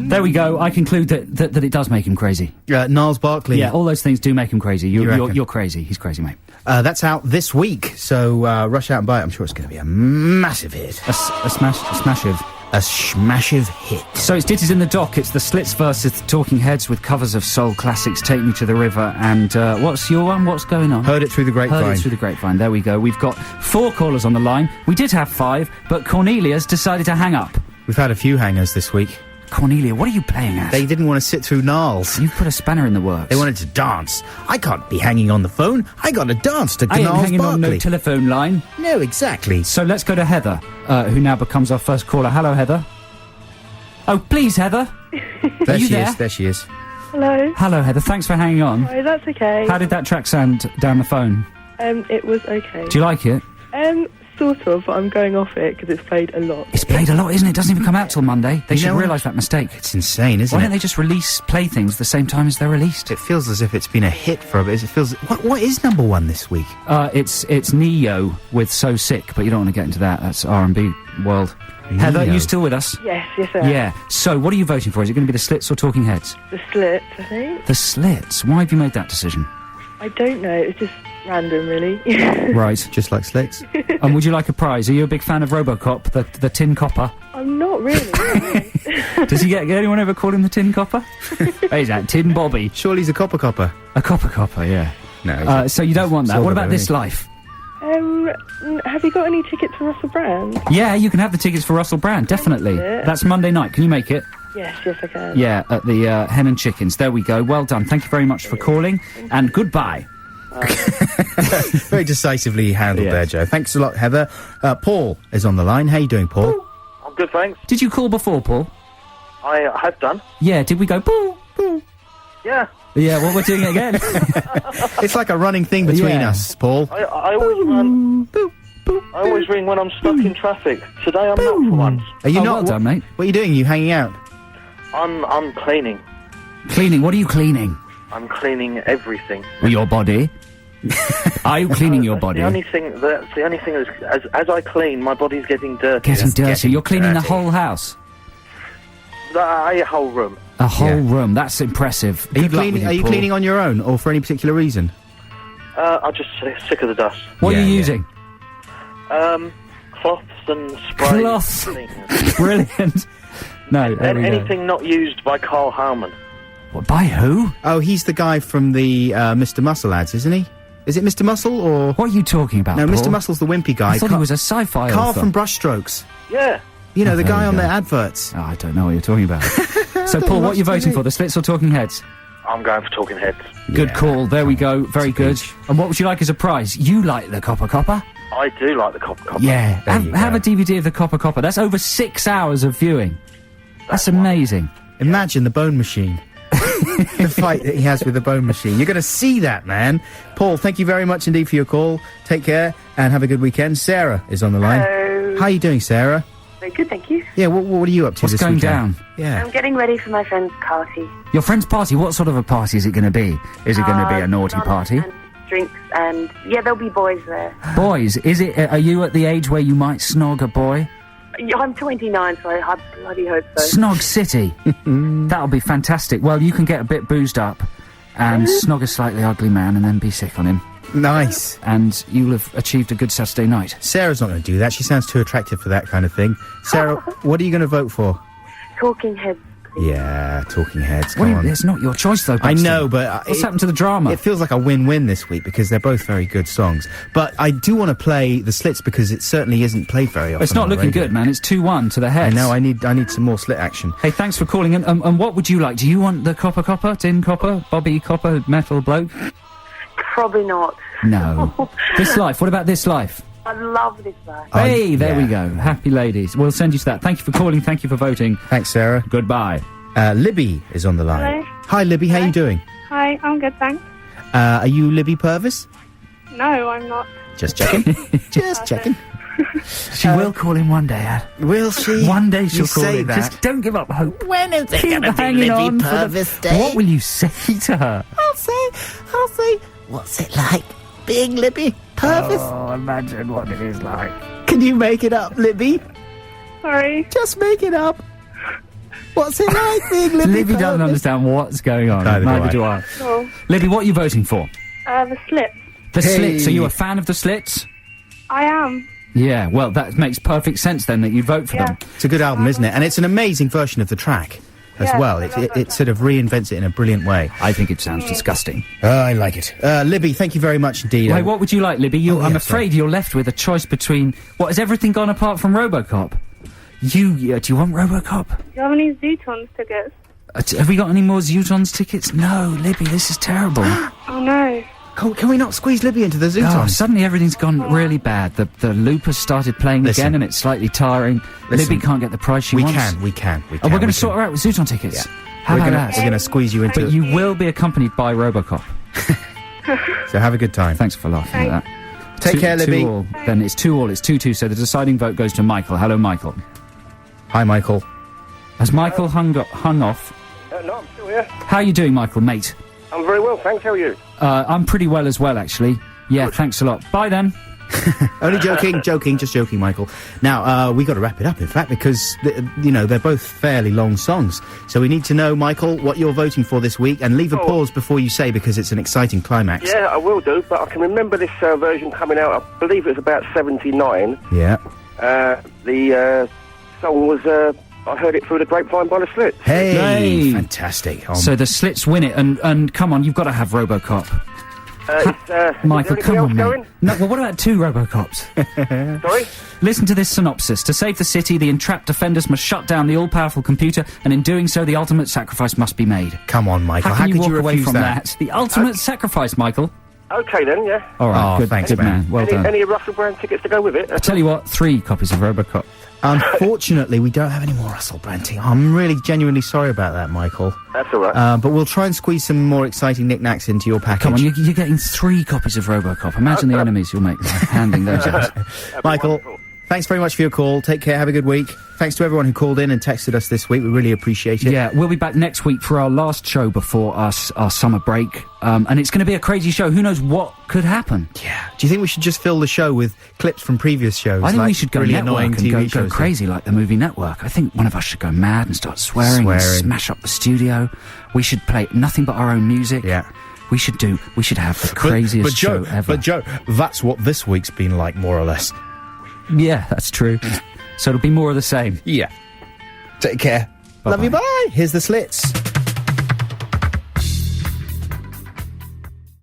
Speaker 2: There we go. I conclude that it does make him crazy.
Speaker 1: Niles Barkley.
Speaker 2: Yeah, all those things do make him crazy.
Speaker 1: You reckon?
Speaker 2: You're crazy. He's crazy, mate.
Speaker 1: That's out this week, so rush out and buy it. I'm sure it's going to be a massive hit.
Speaker 2: A smashive.
Speaker 1: A smashive hit.
Speaker 2: So it's Ditties in the Dock. It's the Slits versus the Talking Heads with covers of soul classics. Take Me to the River. And what's your one? What's going on?
Speaker 1: Heard It Through the Grapevine.
Speaker 2: Heard It Through the Grapevine. There we go. We've got 4 callers on the line. We did have 5, but Cornelia's decided to hang up.
Speaker 1: We've had a few hangers this week.
Speaker 2: Cornelia, what are you playing at?
Speaker 1: They didn't want to sit through Gnarls.
Speaker 2: You've put a spanner in the works.
Speaker 1: They wanted to dance. I can't be hanging on the phone. I got to dance to
Speaker 2: I ain't
Speaker 1: Gnarls
Speaker 2: hanging on no
Speaker 1: Barkley.
Speaker 2: telephone line.
Speaker 1: No, exactly.
Speaker 2: So let's go to Heather, who now becomes our first caller. Hello, Heather. Oh, please, Heather.
Speaker 1: There
Speaker 2: you
Speaker 1: she
Speaker 2: there?
Speaker 1: is. There she is.
Speaker 13: Hello.
Speaker 2: Hello, Heather. Thanks for hanging on.
Speaker 13: Hi, that's okay.
Speaker 2: How did that track sound down the phone?
Speaker 13: It was okay.
Speaker 2: Do you like it?
Speaker 13: Sort of, but I'm going off it because it's played a lot.
Speaker 2: It's played a lot, isn't it? It doesn't even come out till Monday. They should realise that mistake.
Speaker 1: It's insane, isn't
Speaker 2: Why
Speaker 1: it?
Speaker 2: don't they just play things the same time as they're released?
Speaker 1: It feels as if it's been a hit for a bit. It feels... What is number 1 this week?
Speaker 2: It's Neo with So Sick, but you don't want to get into that. That's R&B world.
Speaker 1: Neo.
Speaker 2: Heather, are you still with us?
Speaker 13: Yes, I am.
Speaker 2: Yeah. So, what are you voting for? Is it going to be the Slits or Talking Heads?
Speaker 13: The Slits, I think.
Speaker 2: The Slits? Why have you made that decision?
Speaker 13: I don't know, it's just random, really.
Speaker 2: Right.
Speaker 1: Just like Slicks.
Speaker 2: And would you like a prize? Are you a big fan of RoboCop, the Tin Copper?
Speaker 13: I'm not really.
Speaker 2: Does he get anyone ever call him the Tin Copper? He's that Tin Bobby.
Speaker 1: Surely he's a copper.
Speaker 2: A copper, yeah.
Speaker 1: No.
Speaker 2: So you don't want that. What about This Life?
Speaker 13: Have you got any tickets for Russell Brand?
Speaker 2: Yeah, you can have the tickets for Russell Brand, definitely. That's Monday night. Can you make it?
Speaker 13: Yes, I can.
Speaker 2: Yeah, at the Hen and Chickens. There we go. Well done. Thank you very much for calling, and goodbye.
Speaker 1: Very decisively handled there, Joe. Thanks a lot, Heather. Paul is on the line. How you doing, Paul?
Speaker 14: I'm good, thanks.
Speaker 2: Did you call before, Paul?
Speaker 14: I have done.
Speaker 2: Yeah, did we go boo?
Speaker 14: Yeah.
Speaker 2: Yeah, well, we're doing it again.
Speaker 1: It's like a running thing between us, Paul.
Speaker 14: I always run. I always ring when I'm stuck in traffic. Today I'm not for once.
Speaker 1: Are you not?
Speaker 2: Well done, mate.
Speaker 1: What are you doing? You hanging out?
Speaker 14: I'm cleaning.
Speaker 2: Cleaning? What are you cleaning?
Speaker 14: I'm cleaning everything.
Speaker 2: Your body? Are you cleaning your body?
Speaker 14: That's the only thing is, as I clean, my body's getting dirty.
Speaker 2: Getting dirty. You're cleaning the whole house?
Speaker 14: The whole room.
Speaker 2: A whole room. That's impressive.
Speaker 1: Are you cleaning on your own, or for any particular reason?
Speaker 14: I'm just sick of the dust.
Speaker 2: What are you using?
Speaker 14: Cloths and sprays.
Speaker 2: Cloths. Brilliant. No,
Speaker 14: anything not used by Carl Howman.
Speaker 2: What, by who?
Speaker 1: Oh, he's the guy from the Mr. Muscle ads, isn't he? Is it Mr. Muscle, or...
Speaker 2: What are you talking about,
Speaker 1: No,
Speaker 2: Paul?
Speaker 1: Mr. Muscle's the wimpy guy.
Speaker 2: I thought he was a sci-fi
Speaker 1: Carl
Speaker 2: author.
Speaker 1: from Brushstrokes.
Speaker 14: Yeah.
Speaker 1: You know, the
Speaker 2: there
Speaker 1: guy
Speaker 2: we
Speaker 1: on
Speaker 2: go.
Speaker 1: their adverts.
Speaker 2: Oh, I don't know what you're talking about. So, Paul, what are you voting for? The Slits or Talking Heads?
Speaker 14: I'm going for Talking Heads.
Speaker 2: Good call. There we go. Very good. And what would you like as a prize? You like the Copper?
Speaker 14: I do like the Copper.
Speaker 2: Yeah. Have a DVD of the Copper. That's over 6 hours of viewing. That's amazing.
Speaker 1: Imagine the Bone Machine. The fight that he has with the Bone Machine. You're going to see that, man. Paul, thank you very much indeed for your call. Take care and have a good weekend. Sarah is on the line.
Speaker 15: Hello.
Speaker 1: How are you doing, Sarah?
Speaker 15: Very good, thank you.
Speaker 1: Yeah, what are you up to
Speaker 2: What's
Speaker 1: this
Speaker 2: going
Speaker 1: weekend?
Speaker 2: down?
Speaker 1: Yeah.
Speaker 15: I'm getting ready for my friend's party.
Speaker 2: Your friend's party? What sort of a party is it going to be? Is it going to be a naughty party?
Speaker 15: And drinks and... Yeah, there'll be boys there.
Speaker 2: Boys, is it? Are you at the age where you might snog a boy?
Speaker 15: I'm 29, so I bloody hope so.
Speaker 2: Snog City. That'll be fantastic. Well, you can get a bit boozed up and snog a slightly ugly man and then be sick on him.
Speaker 1: Nice.
Speaker 2: And you'll have achieved a good Saturday night.
Speaker 1: Sarah's not going to do that. She sounds too attractive for that kind of thing. Sarah, what are you going to vote for?
Speaker 15: Talking Heads.
Speaker 1: Yeah, Talking Heads. Come on.
Speaker 2: It's not your choice, though,
Speaker 1: I
Speaker 2: Buxton.
Speaker 1: know, but...
Speaker 2: What's happened to the drama?
Speaker 1: It feels like a win-win this week because they're both very good songs. But I do want to play the Slits because it certainly isn't played very often.
Speaker 2: It's not
Speaker 1: on the
Speaker 2: looking
Speaker 1: radio.
Speaker 2: good, man. It's 2-1 to the Heads.
Speaker 1: I know, I need some more Slit action.
Speaker 2: Hey, thanks for calling in. And what would you like? Do you want the Copper, Tin Copper, Bobby Copper, metal bloke?
Speaker 15: Probably not.
Speaker 2: No. This Life. What about This Life?
Speaker 15: I love this life.
Speaker 2: Hey, there we go. Happy ladies. We'll send you to that. Thank you for calling. Thank you for voting.
Speaker 1: Thanks, Sarah.
Speaker 2: Goodbye.
Speaker 1: Libby is on the line.
Speaker 12: Hello.
Speaker 1: Hi, Libby. How you doing?
Speaker 12: Hi, I'm good, thanks.
Speaker 1: Are you Libby Purvis?
Speaker 12: No, I'm not.
Speaker 1: Just checking. Just checking.
Speaker 2: She will call him one day, Ad.
Speaker 1: Will she?
Speaker 2: One day she'll
Speaker 1: You
Speaker 2: call
Speaker 1: say
Speaker 2: him.
Speaker 1: that.
Speaker 2: Just don't give up hope.
Speaker 11: When is it
Speaker 2: Keep
Speaker 11: going to be
Speaker 2: hanging
Speaker 11: Libby
Speaker 2: on for
Speaker 11: Purvis
Speaker 2: the...
Speaker 11: Day?
Speaker 2: What will you say to her?
Speaker 11: I'll say, what's it like being Libby Purvis?
Speaker 2: Oh, imagine what it is like.
Speaker 1: Can you make it up, Libby?
Speaker 12: Sorry.
Speaker 1: Just make it up. What's it like being Libby
Speaker 2: Libby doesn't
Speaker 1: Purvis?
Speaker 2: understand what's going on.
Speaker 1: Neither do
Speaker 2: do I.
Speaker 12: No.
Speaker 2: Libby, what are you voting for?
Speaker 12: The Slits.
Speaker 2: The Slits. Are you a fan of the Slits?
Speaker 12: I am.
Speaker 2: Yeah, well, that makes perfect sense then that you'd vote for them.
Speaker 1: It's a good album, isn't it? And it's an amazing version of the track as well. It sort of reinvents it in a brilliant way.
Speaker 2: I think it sounds disgusting.
Speaker 1: I like it. Libby, thank you very much indeed.
Speaker 2: Wait, what would you like, Libby? I'm afraid you're left with a choice between... What, has everything gone apart from RoboCop? Do you want RoboCop?
Speaker 12: Do you have any Zootons tickets?
Speaker 2: Have we got any more Zootons tickets? No, Libby, this is terrible.
Speaker 12: Oh, no.
Speaker 1: Can we not squeeze Libby into the Zootons?
Speaker 2: Oh, suddenly everything's gone really bad. The loop has started playing again and it's slightly tiring. Libby can't get the price she wants.
Speaker 1: We can.
Speaker 2: Oh, we're going to sort her out with Zooton tickets.
Speaker 1: Yeah.
Speaker 2: How about that?
Speaker 1: We're going to squeeze you into
Speaker 2: But you will be accompanied by RoboCop.
Speaker 1: So have a good time.
Speaker 2: Thanks for laughing at that.
Speaker 1: Take care, Libby.
Speaker 2: 2-2. Then it's 2-2. It's 2-2, so the deciding vote goes to Michael. Hello, Michael.
Speaker 1: Hi, Michael.
Speaker 2: Has Michael hung off?
Speaker 14: No, I'm still here.
Speaker 2: How are you doing, Michael, mate?
Speaker 14: I'm very well, thanks. How are you?
Speaker 2: I'm pretty well as well, actually. Yeah, thanks a lot. Bye, then.
Speaker 1: Only joking, just joking, Michael. Now, we got to wrap it up, in fact, because, they're both fairly long songs. So we need to know, Michael, what you're voting for this week, and leave a pause before you say, because it's an exciting climax.
Speaker 14: Yeah, I will do, but I can remember this version coming out, I believe it was about 79.
Speaker 1: Yeah.
Speaker 14: The song was... I heard it through the grapevine by the Slits.
Speaker 1: Hey! Fantastic.
Speaker 2: So the Slits win it, and come on, you've got to have RoboCop. Michael, come on, mate. No, well, what about 2 RoboCops?
Speaker 14: Sorry?
Speaker 2: Listen to this synopsis. To save the city, the entrapped defenders must shut down the all-powerful computer, and in doing so, the ultimate sacrifice must be made.
Speaker 1: Come on, Michael.
Speaker 2: How can you
Speaker 1: could
Speaker 2: walk away
Speaker 1: refuse
Speaker 2: from that? The ultimate sacrifice, Michael.
Speaker 14: Okay, then, yeah.
Speaker 2: All right, good,
Speaker 1: thanks,
Speaker 2: good man. Well done.
Speaker 14: Any Russell Brand tickets to go with it?
Speaker 2: I tell you what, 3 copies of RoboCop.
Speaker 1: Unfortunately, we don't have any more Russell Brand tickets. I'm really genuinely sorry about that, Michael.
Speaker 14: That's all right.
Speaker 1: But we'll try and squeeze some more exciting knickknacks into your package.
Speaker 2: Come on, you're getting 3 copies of RoboCop. Imagine the enemies you'll make handing those out.
Speaker 1: Michael, thanks very much for your call. Take care, have a good week. Thanks to everyone who called in and texted us this week. We really appreciate it.
Speaker 2: Yeah, we'll be back next week for our last show before our summer break. And it's going to be a crazy show. Who knows what could happen?
Speaker 1: Yeah. Do you think we should just fill the show with clips from previous shows?
Speaker 2: I think we should go
Speaker 1: really
Speaker 2: network
Speaker 1: annoying
Speaker 2: and
Speaker 1: TV
Speaker 2: go crazy like the movie Network. I think one of us should go mad and start swearing. And smash up the studio. We should play nothing but our own music.
Speaker 1: Yeah.
Speaker 2: We should have the craziest show ever.
Speaker 1: But Joe, that's what this week's been like, more or less.
Speaker 2: Yeah, that's true. So it'll be more of the same.
Speaker 1: Yeah. Take care.
Speaker 2: Bye-bye.
Speaker 1: Love you, bye. Here's the Slits.